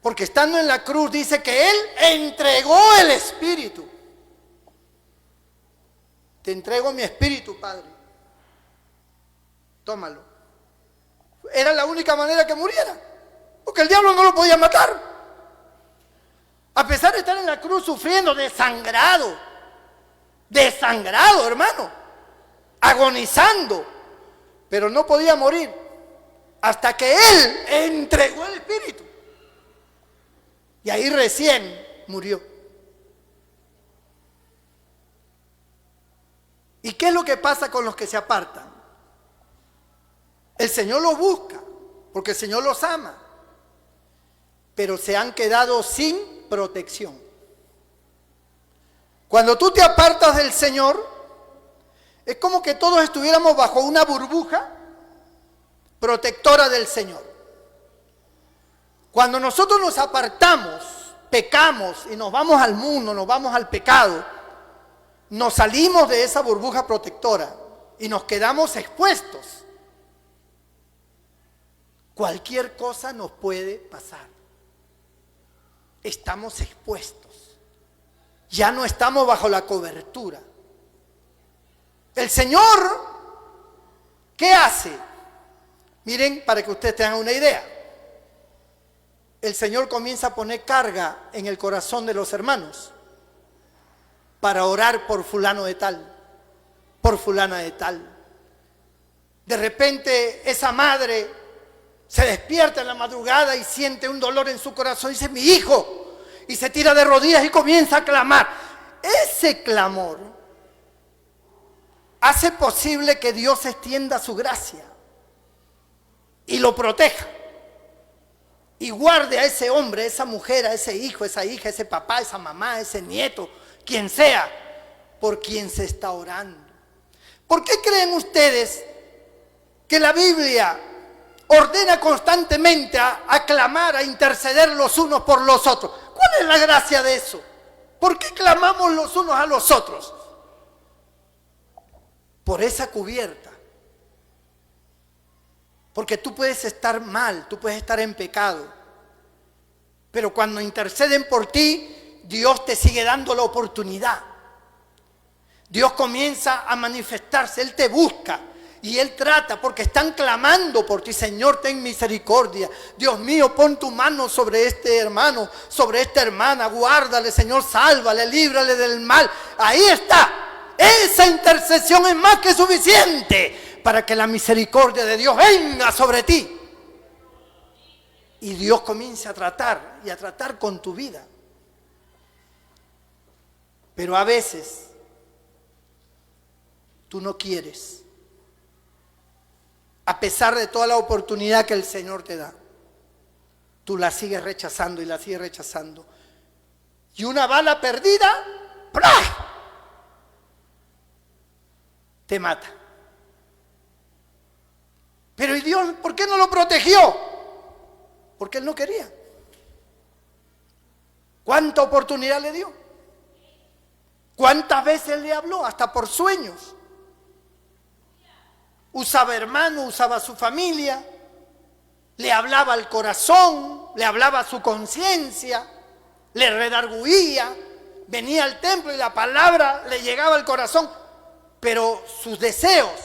porque estando en la cruz dice que Él entregó el Espíritu. Te entrego mi Espíritu, Padre, tómalo. Era la única manera que muriera, porque el diablo no lo podía matar. A pesar de estar en la cruz sufriendo, desangrado, hermano, agonizando, pero no podía morir hasta que Él entregó el Espíritu. Y ahí recién murió. ¿Y qué es lo que pasa con los que se apartan? El Señor los busca, porque el Señor los ama, pero se han quedado sin protección. Cuando tú te apartas del Señor, Es como que todos estuviéramos bajo una burbuja protectora del Señor. Cuando nosotros nos apartamos, pecamos y nos vamos al mundo, nos vamos al pecado, nos salimos de esa burbuja protectora y nos quedamos expuestos. Cualquier cosa nos puede pasar. Estamos expuestos. Ya no estamos bajo la cobertura. El Señor, ¿qué hace? Miren, para que ustedes tengan una idea. El Señor comienza a poner carga en el corazón de los hermanos para orar por fulano de tal, por fulana de tal. De repente esa madre se despierta en la madrugada y siente un dolor en su corazón y dice, mi hijo, y se tira de rodillas y comienza a clamar. Ese clamor hace posible que Dios extienda su gracia y lo proteja y guarde a ese hombre, a esa mujer, a ese hijo, a esa hija, a ese papá, a esa mamá, a ese nieto, quien sea, por quien se está orando. ¿Por qué creen ustedes que la Biblia ordena constantemente a clamar, a interceder los unos por los otros? ¿Cuál es la gracia de eso? ¿Por qué clamamos los unos a los otros? Por esa cubierta. Porque tú puedes estar mal, tú puedes estar en pecado, pero cuando interceden por ti, Dios te sigue dando la oportunidad. Dios comienza a manifestarse, Él te busca y Él trata, porque están clamando por ti. Señor, ten misericordia. Dios mío, pon tu mano sobre este hermano, sobre esta hermana, guárdale, Señor, sálvale, líbrale del mal. Ahí está. Esa intercesión es más que suficiente para que la misericordia de Dios venga sobre ti. Y Dios comienza a tratar y a tratar con tu vida. Pero a veces tú no quieres, a pesar de toda la oportunidad que el Señor te da. Tú la sigues rechazando y la sigues rechazando. Y una bala perdida, ¡plá!, te mata. Pero ¿y Dios por qué no lo protegió? Porque Él no quería. ¿Cuánta oportunidad le dio? ¿Cuántas veces le habló? Hasta por sueños. Usaba hermanos, usaba a su familia, le hablaba al corazón, le hablaba a su conciencia, le redarguía, venía al templo y la palabra le llegaba al corazón, pero sus deseos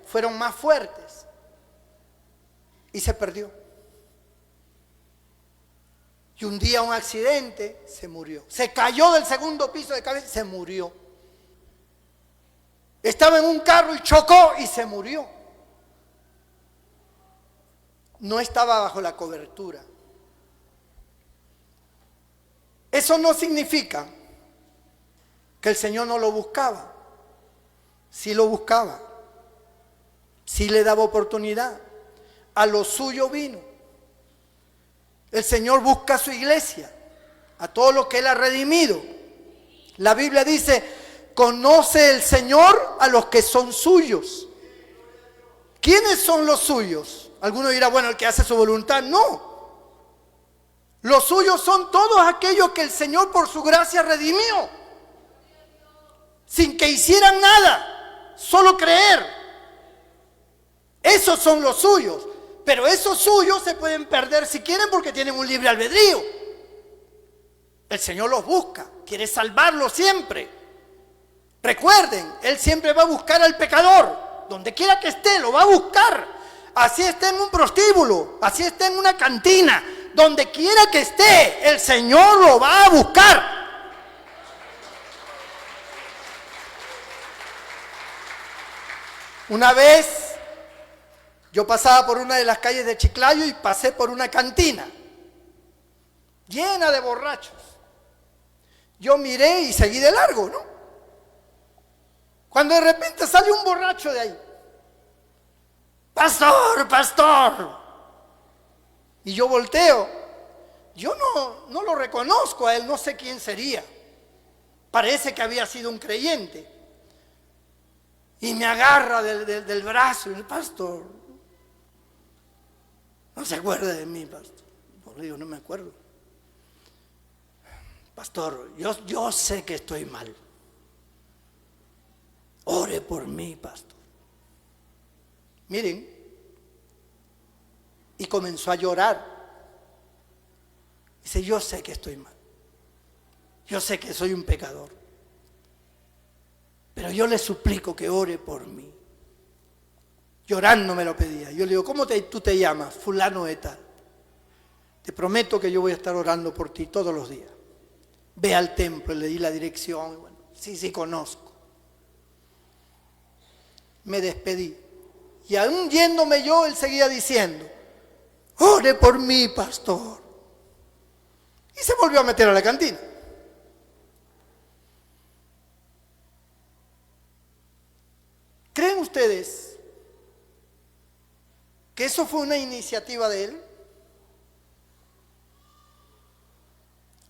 fueron más fuertes y se perdió. Y un día un accidente, se murió. Se cayó del segundo piso de cabeza y se murió. Estaba en un carro y chocó y se murió. No estaba bajo la cobertura. Eso no significa que el Señor no lo buscaba. Sí lo buscaba. Sí le daba oportunidad. A lo suyo vino. El Señor busca a su iglesia, a todos los que Él ha redimido. La Biblia dice, conoce el Señor a los que son suyos. ¿Quiénes son los suyos? Alguno dirá, bueno, el que hace su voluntad. No. Los suyos son todos aquellos que el Señor por su gracia redimió. Sin que hicieran nada, solo creer. Esos son los suyos. Pero esos suyos se pueden perder si quieren porque tienen un libre albedrío. El Señor los busca, quiere salvarlos siempre. Recuerden, Él siempre va a buscar al pecador. Donde quiera que esté, lo va a buscar. Así esté en un prostíbulo, así esté en una cantina. Donde quiera que esté, el Señor lo va a buscar. Una vez yo pasaba por una de las calles de Chiclayo y pasé por una cantina llena de borrachos. Yo miré y seguí de largo, ¿no? Cuando de repente sale un borracho de ahí. ¡Pastor, pastor! Y yo volteo. Yo no lo reconozco a él, no sé quién sería. Parece que había sido un creyente. y me agarra del brazo y el pastor, no se acuerda de mí, pastor. Pues le digo, no me acuerdo. Pastor, yo sé que estoy mal. Ore por mí, pastor. Miren, y comenzó a llorar. Dice, yo sé que estoy mal. Yo sé que soy un pecador. Pero yo le suplico que ore por mí. Llorando me lo pedía. Yo le digo, ¿cómo tú te llamas? Fulano de tal. Te prometo que yo voy a estar orando por ti todos los días. Ve al templo, le di la dirección. Bueno, sí, conozco. Me despedí. Y aún yéndome yo, él seguía diciendo, ore por mí, pastor. Y se volvió a meter a la cantina. ¿Creen ustedes que eso fue una iniciativa de él?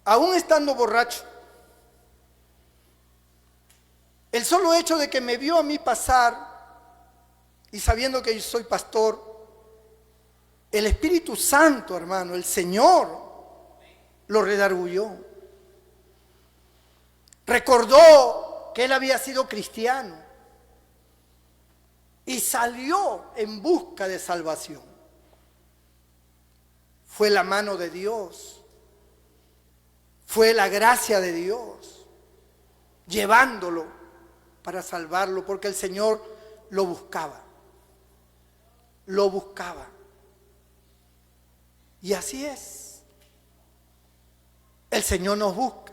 Aún estando borracho, el solo hecho de que me vio a mí pasar y sabiendo que yo soy pastor, el Espíritu Santo, hermano, el Señor, lo redarguyó. Recordó que él había sido cristiano y salió en busca de salvación. Fue la mano de Dios. Fue la gracia de Dios llevándolo para salvarlo, porque el Señor lo buscaba. Lo buscaba. Y así es. El Señor nos busca.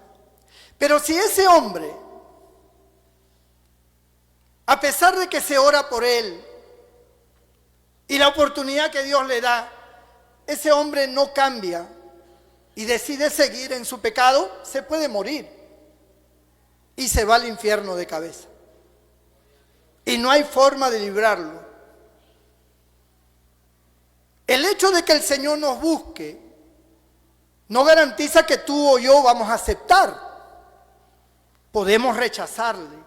Pero si ese hombre, a pesar de que se ora por él y la oportunidad que Dios le da, ese hombre no cambia y decide seguir en su pecado, se puede morir y se va al infierno de cabeza. Y no hay forma de librarlo. El hecho de que el Señor nos busque no garantiza que tú o yo vamos a aceptar. Podemos rechazarle,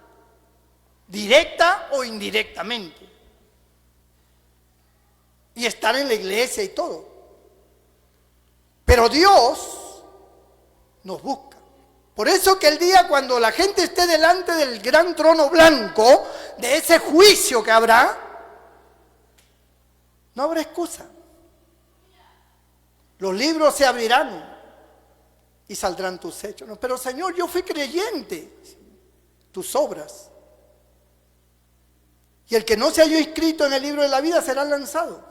directa o indirectamente, y estar en la iglesia y todo. Pero Dios nos busca. Por eso que el día cuando la gente esté delante del gran trono blanco, de ese juicio que habrá, no habrá excusa. Los libros se abrirán y saldrán tus hechos. No, pero Señor, yo fui creyente. Tus obras. Y el que no se halló inscrito en el libro de la vida será lanzado.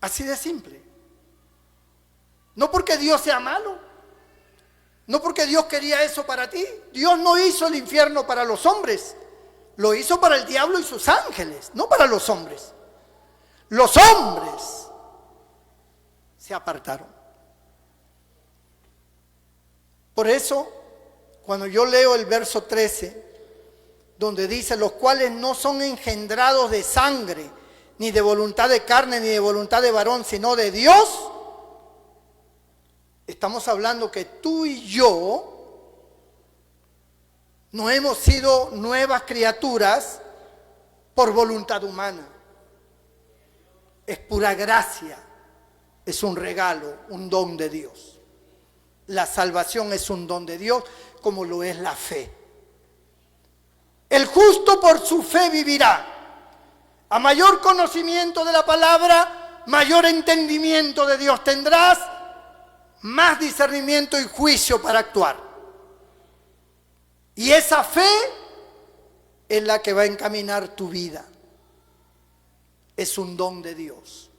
Así de simple. No porque Dios sea malo. No porque Dios quería eso para ti. Dios no hizo el infierno para los hombres. Lo hizo para el diablo y sus ángeles, no para los hombres. Los hombres se apartaron. Por eso, cuando yo leo el verso 13, donde dice, los cuales no son engendrados de sangre, ni de voluntad de carne, ni de voluntad de varón, sino de Dios, estamos hablando que tú y yo no hemos sido nuevas criaturas por voluntad humana. Es pura gracia, es un regalo, un don de Dios. La salvación es un don de Dios, como lo es la fe. El justo por su fe vivirá. A mayor conocimiento de la palabra, mayor entendimiento de Dios tendrás, más discernimiento y juicio para actuar. Y esa fe es la que va a encaminar tu vida. Es un don de Dios.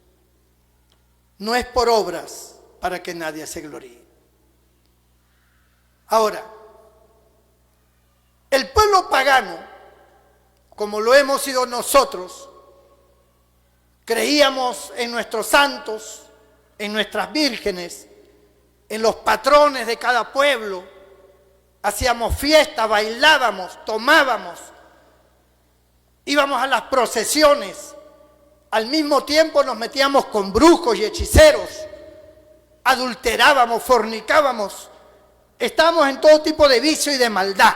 No es por obras para que nadie se gloríe. Ahora, el pueblo pagano, como lo hemos sido nosotros, creíamos en nuestros santos, en nuestras vírgenes, en los patrones de cada pueblo, hacíamos fiestas, bailábamos, tomábamos, íbamos a las procesiones, al mismo tiempo nos metíamos con brujos y hechiceros, adulterábamos, fornicábamos, estábamos en todo tipo de vicio y de maldad.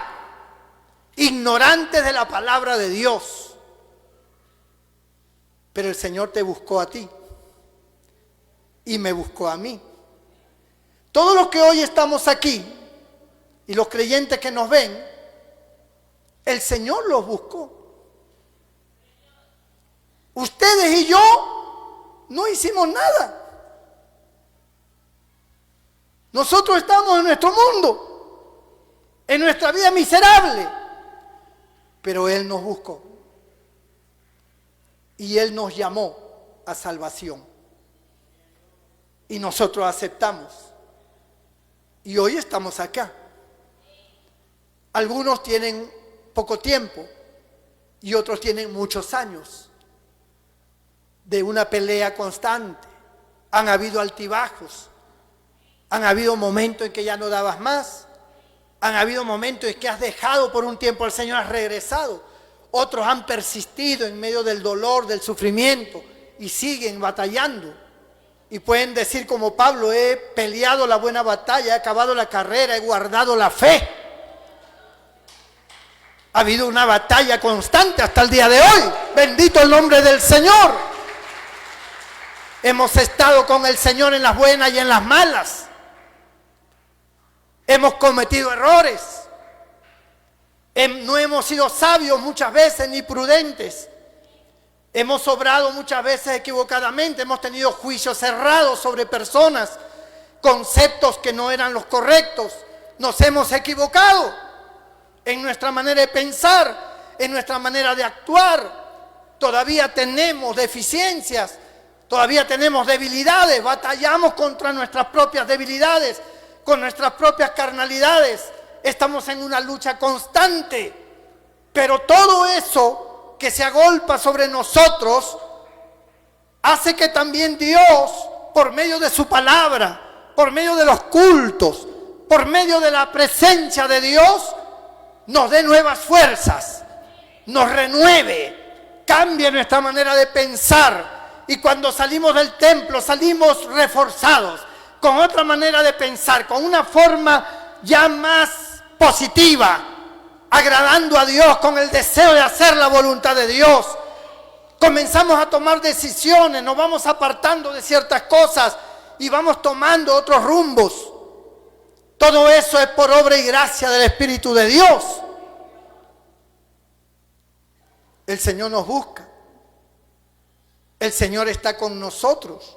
ignorantes de la palabra de Dios. Pero el Señor te buscó a ti y me buscó a mí. Todos los que hoy estamos aquí y los creyentes que nos ven, el Señor los buscó. Ustedes y yo no hicimos nada. Nosotros estamos en nuestro mundo, en nuestra vida miserable, pero Él nos buscó y Él nos llamó a salvación y nosotros aceptamos y hoy estamos acá. Algunos tienen poco tiempo y otros tienen muchos años de una pelea constante. Han habido altibajos. Han habido momentos en que ya no dabas más. Han habido momentos en que has dejado por un tiempo al Señor, has regresado. Otros han persistido en medio del dolor, del sufrimiento y siguen batallando. Y pueden decir como Pablo: he peleado la buena batalla, he acabado la carrera, he guardado la fe. Ha habido una batalla constante hasta el día de hoy. Bendito el nombre del Señor. Hemos estado con el Señor en las buenas y en las malas. Hemos cometido errores. No hemos sido sabios muchas veces ni prudentes. Hemos obrado muchas veces equivocadamente. Hemos tenido juicios cerrados sobre personas, conceptos que no eran los correctos. Nos hemos equivocado en nuestra manera de pensar, en nuestra manera de actuar. Todavía tenemos deficiencias, todavía tenemos debilidades. Batallamos contra nuestras propias debilidades, con nuestras propias carnalidades. Estamos en una lucha constante, pero todo eso que se agolpa sobre nosotros hace que también Dios, por medio de su palabra, por medio de los cultos, por medio de la presencia de Dios, nos dé nuevas fuerzas, nos renueve, cambie nuestra manera de pensar. Y cuando salimos del templo, salimos reforzados, con otra manera de pensar, con una forma ya más positiva, agradando a Dios, con el deseo de hacer la voluntad de Dios. Comenzamos a tomar decisiones, nos vamos apartando de ciertas cosas y vamos tomando otros rumbos. Todo eso es por obra y gracia del Espíritu de Dios. El Señor nos busca. El Señor está con nosotros.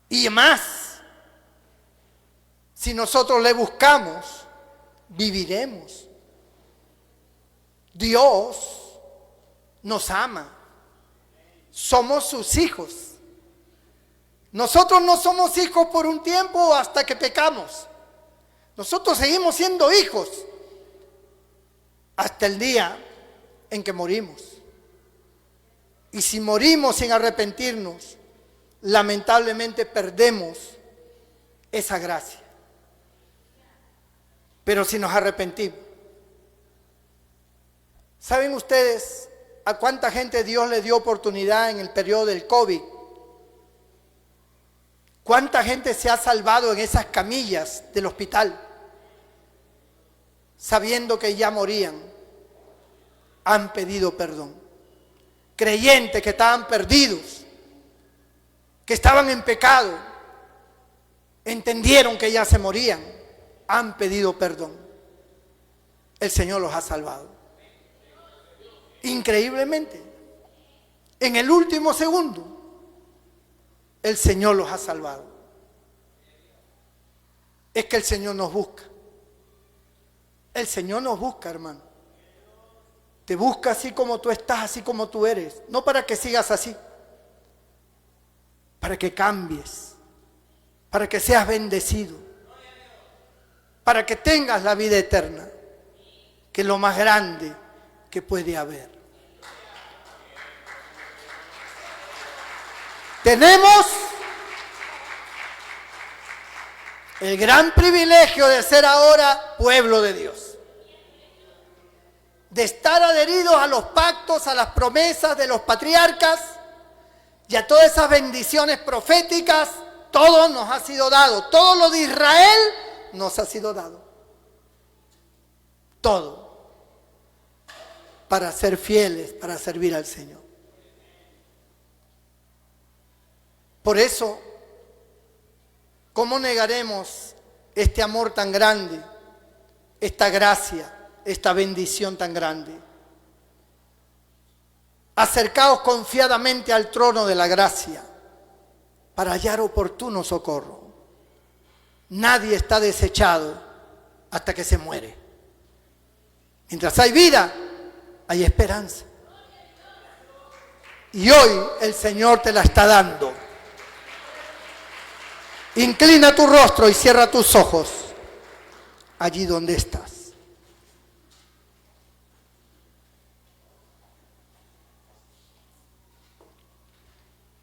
Y más, si nosotros le buscamos, viviremos. Dios nos ama. Somos sus hijos. Nosotros no somos hijos por un tiempo hasta que pecamos. Nosotros seguimos siendo hijos hasta el día en que morimos. Y si morimos sin arrepentirnos, lamentablemente perdemos esa gracia. Pero si nos arrepentimos, ¿saben ustedes a cuánta gente Dios le dio oportunidad en el periodo del COVID? ¿Cuánta gente se ha salvado en esas camillas del hospital, sabiendo que ya morían? Han pedido perdón. Creyentes que estaban perdidos, que estaban en pecado, entendieron que ya se morían, han pedido perdón. El Señor los ha salvado. Increíblemente, en el último segundo, el Señor los ha salvado. Es que el Señor nos busca. El Señor nos busca, hermano. Te busca así como tú estás, así como tú eres. No para que sigas así, para que cambies, para que seas bendecido, para que tengas la vida eterna, que es lo más grande que puede haber. Tenemos el gran privilegio de ser ahora pueblo de Dios, de estar adheridos a los pactos, a las promesas de los patriarcas y a todas esas bendiciones proféticas. Todo nos ha sido dado, todo lo de Israel nos ha sido dado. todo, para ser fieles, para servir al Señor. Por eso, ¿cómo negaremos este amor tan grande, esta gracia, esta bendición tan grande? Acercaos confiadamente al trono de la gracia para hallar oportuno socorro. Nadie está desechado hasta que se muere. Mientras hay vida, hay esperanza. Y hoy el Señor te la está dando. Inclina tu rostro y cierra tus ojos allí donde estás.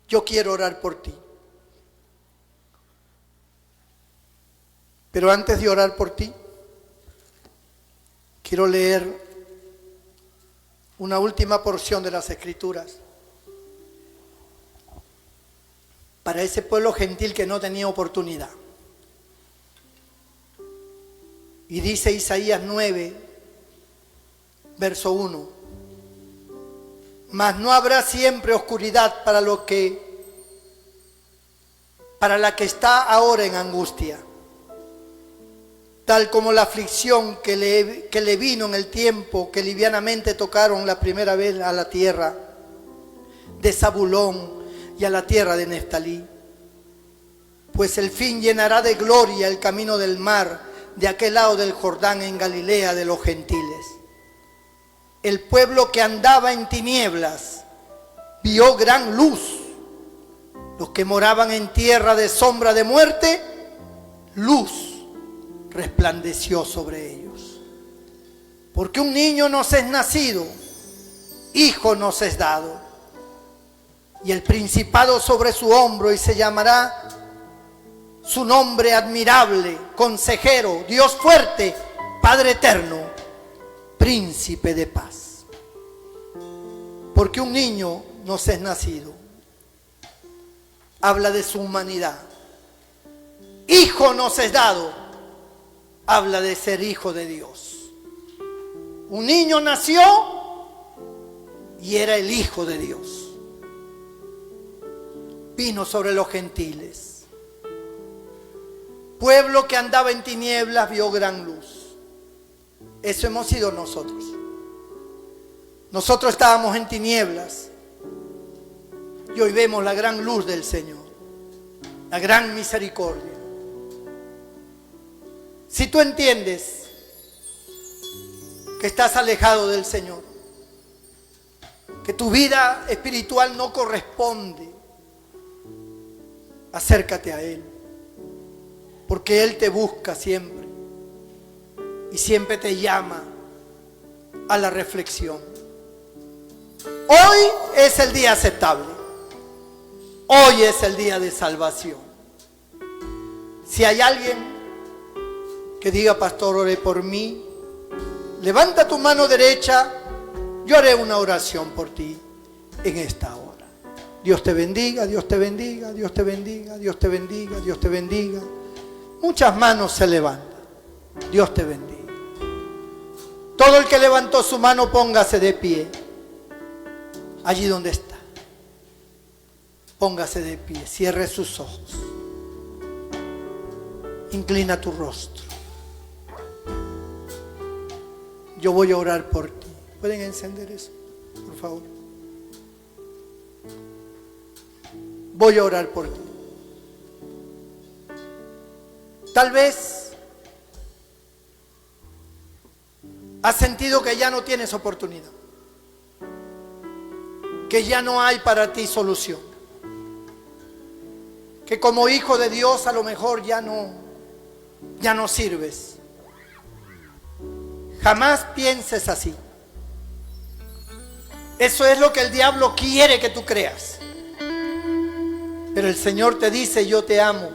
Yo quiero orar por ti. Pero antes de orar por ti, quiero leer una última porción de las Escrituras para ese pueblo gentil que no tenía oportunidad. Y dice Isaías 9, verso 1: mas no habrá siempre oscuridad para la que está ahora en angustia, tal como la aflicción que le vino en el tiempo que livianamente tocaron la primera vez a la tierra de Zabulón y a la tierra de Neftalí. Pues el fin llenará de gloria el camino del mar de aquel lado del Jordán en Galilea de los gentiles. El pueblo que andaba en tinieblas vio gran luz. Los que moraban en tierra de sombra de muerte, luz resplandeció sobre ellos. Porque un niño nos es nacido, hijo nos es dado, y el principado sobre su hombro, y se llamará su nombre admirable, consejero, Dios fuerte, Padre eterno, príncipe de paz. Porque un niño nos es nacido, habla de su humanidad. Hijo nos es dado, habla de ser hijo de Dios. Un niño nació y era el hijo de Dios. Vino sobre los gentiles. Pueblo que andaba en tinieblas vio gran luz. Eso hemos sido nosotros. Nosotros estábamos en tinieblas y hoy vemos la gran luz del Señor, la gran misericordia. Si tú entiendes que estás alejado del Señor, que tu vida espiritual no corresponde, acércate a Él, porque Él te busca siempre y siempre te llama a la reflexión. Hoy es el día aceptable. Hoy es el día de salvación. Si hay alguien que diga: pastor, ore por mí, levanta tu mano derecha, yo haré una oración por ti en esta hora. Dios te bendiga, Dios te bendiga, Dios te bendiga, Dios te bendiga, Dios te bendiga. Muchas manos se levantan. Dios te bendiga. Todo el que levantó su mano, póngase de pie. Allí donde está. Póngase de pie, cierre sus ojos. Inclina tu rostro. Yo voy a orar por ti. ¿Pueden encender eso, por favor? Voy a orar por ti. Tal vez has sentido que ya no tienes oportunidad, que ya no hay para ti solución, que como hijo de Dios a lo mejor ya no sirves. Jamás pienses así. Eso es lo que el diablo quiere que tú creas. Pero el Señor te dice: yo te amo.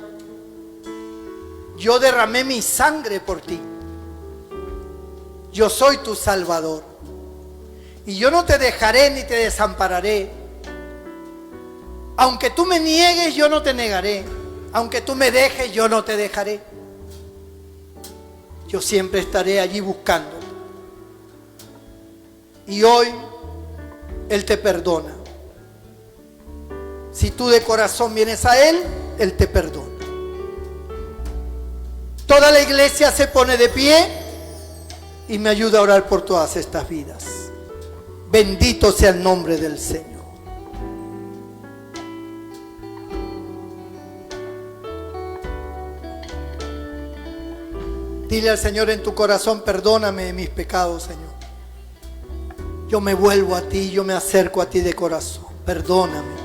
Yo derramé mi sangre por ti. Yo soy tu Salvador. Y yo no te dejaré ni te desampararé. Aunque tú me niegues, yo no te negaré. Aunque tú me dejes, yo no te dejaré. Yo siempre estaré allí buscándote. Y hoy Él te perdona. Si tú de corazón vienes a Él, Él te perdona. Toda la iglesia se pone de pie y me ayuda a orar por todas estas vidas. Bendito sea el nombre del Señor. Dile al Señor en tu corazón: perdóname de mis pecados, Señor. Yo me vuelvo a ti, yo me acerco a ti de corazón. Perdóname.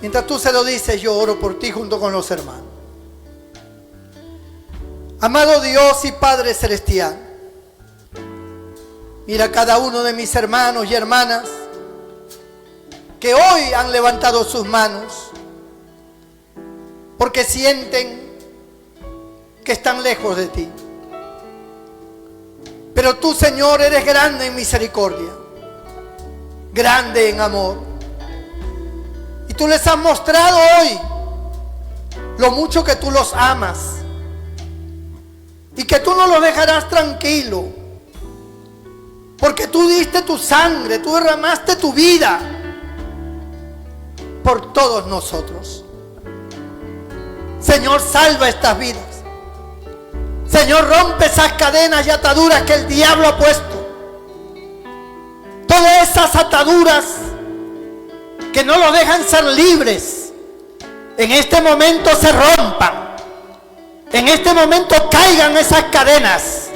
Mientras tú se lo dices, yo oro por ti junto con los hermanos. Amado Dios y Padre Celestial, mira cada uno de mis hermanos y hermanas que hoy han levantado sus manos porque sienten que están lejos de ti. Pero tú, Señor, eres grande en misericordia, grande en amor. Y tú les has mostrado hoy lo mucho que tú los amas y que tú no los dejarás tranquilos, porque tú diste tu sangre, tú derramaste tu vida por todos nosotros. Señor, salva estas vidas. Señor, rompe esas cadenas y ataduras que el diablo ha puesto. Todas esas ataduras que no los dejan ser libres, en este momento se rompan. En este momento caigan esas cadenas.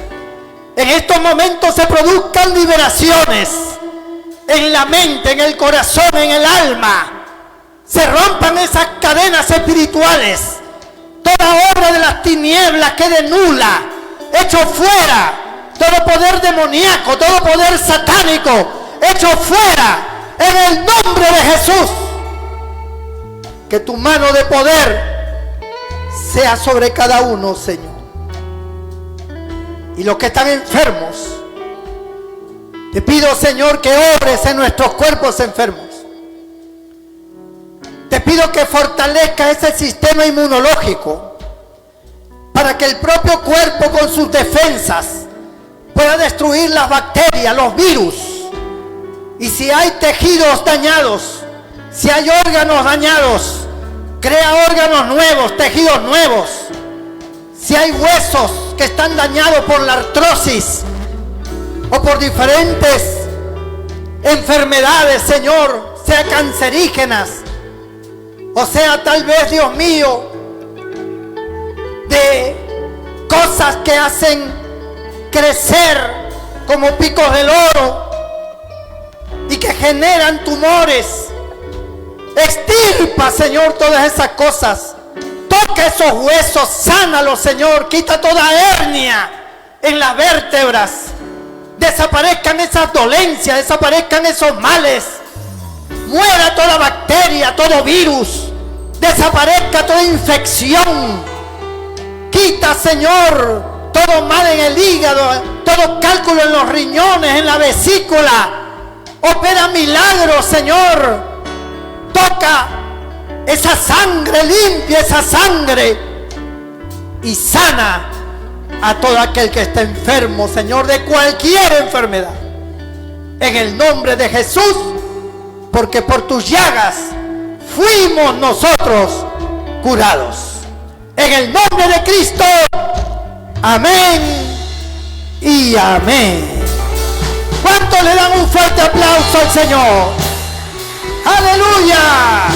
En estos momentos se produzcan liberaciones en la mente, en el corazón, en el alma. Se rompan esas cadenas espirituales. Toda obra de las tinieblas quede nula, hecho fuera. Todo poder demoníaco, todo poder satánico, hecho fuera en el nombre de Jesús. Que tu mano de poder sea sobre cada uno, Señor. Y los que están enfermos, te pido, Señor, que obres en nuestros cuerpos enfermos. Te pido que fortalezca ese sistema inmunológico para que el propio cuerpo con sus defensas pueda destruir las bacterias, los virus. Y si hay tejidos dañados, si hay órganos dañados, crea órganos nuevos, tejidos nuevos. Si hay huesos que están dañados por la artrosis o por diferentes enfermedades, Señor, sea cancerígenas, o sea, tal vez, Dios mío, de cosas que hacen crecer como picos del oro y que generan tumores. Extirpa, Señor, todas esas cosas. Toca esos huesos, sánalos, Señor. Quita toda hernia en las vértebras. Desaparezcan esas dolencias, desaparezcan esos males. Muera toda bacteria, todo virus. Desaparezca toda infección. Quita, Señor, todo mal en el hígado, todo cálculo en los riñones, en la vesícula. Opera milagros, Señor. Toca esa sangre, limpia esa sangre y sana a todo aquel que está enfermo, Señor, de cualquier enfermedad. En el nombre de Jesús, porque por tus llagas fuimos nosotros curados. En el nombre de Cristo, amén y amén. ¿Cuántos le dan un fuerte aplauso al Señor? ¡Aleluya!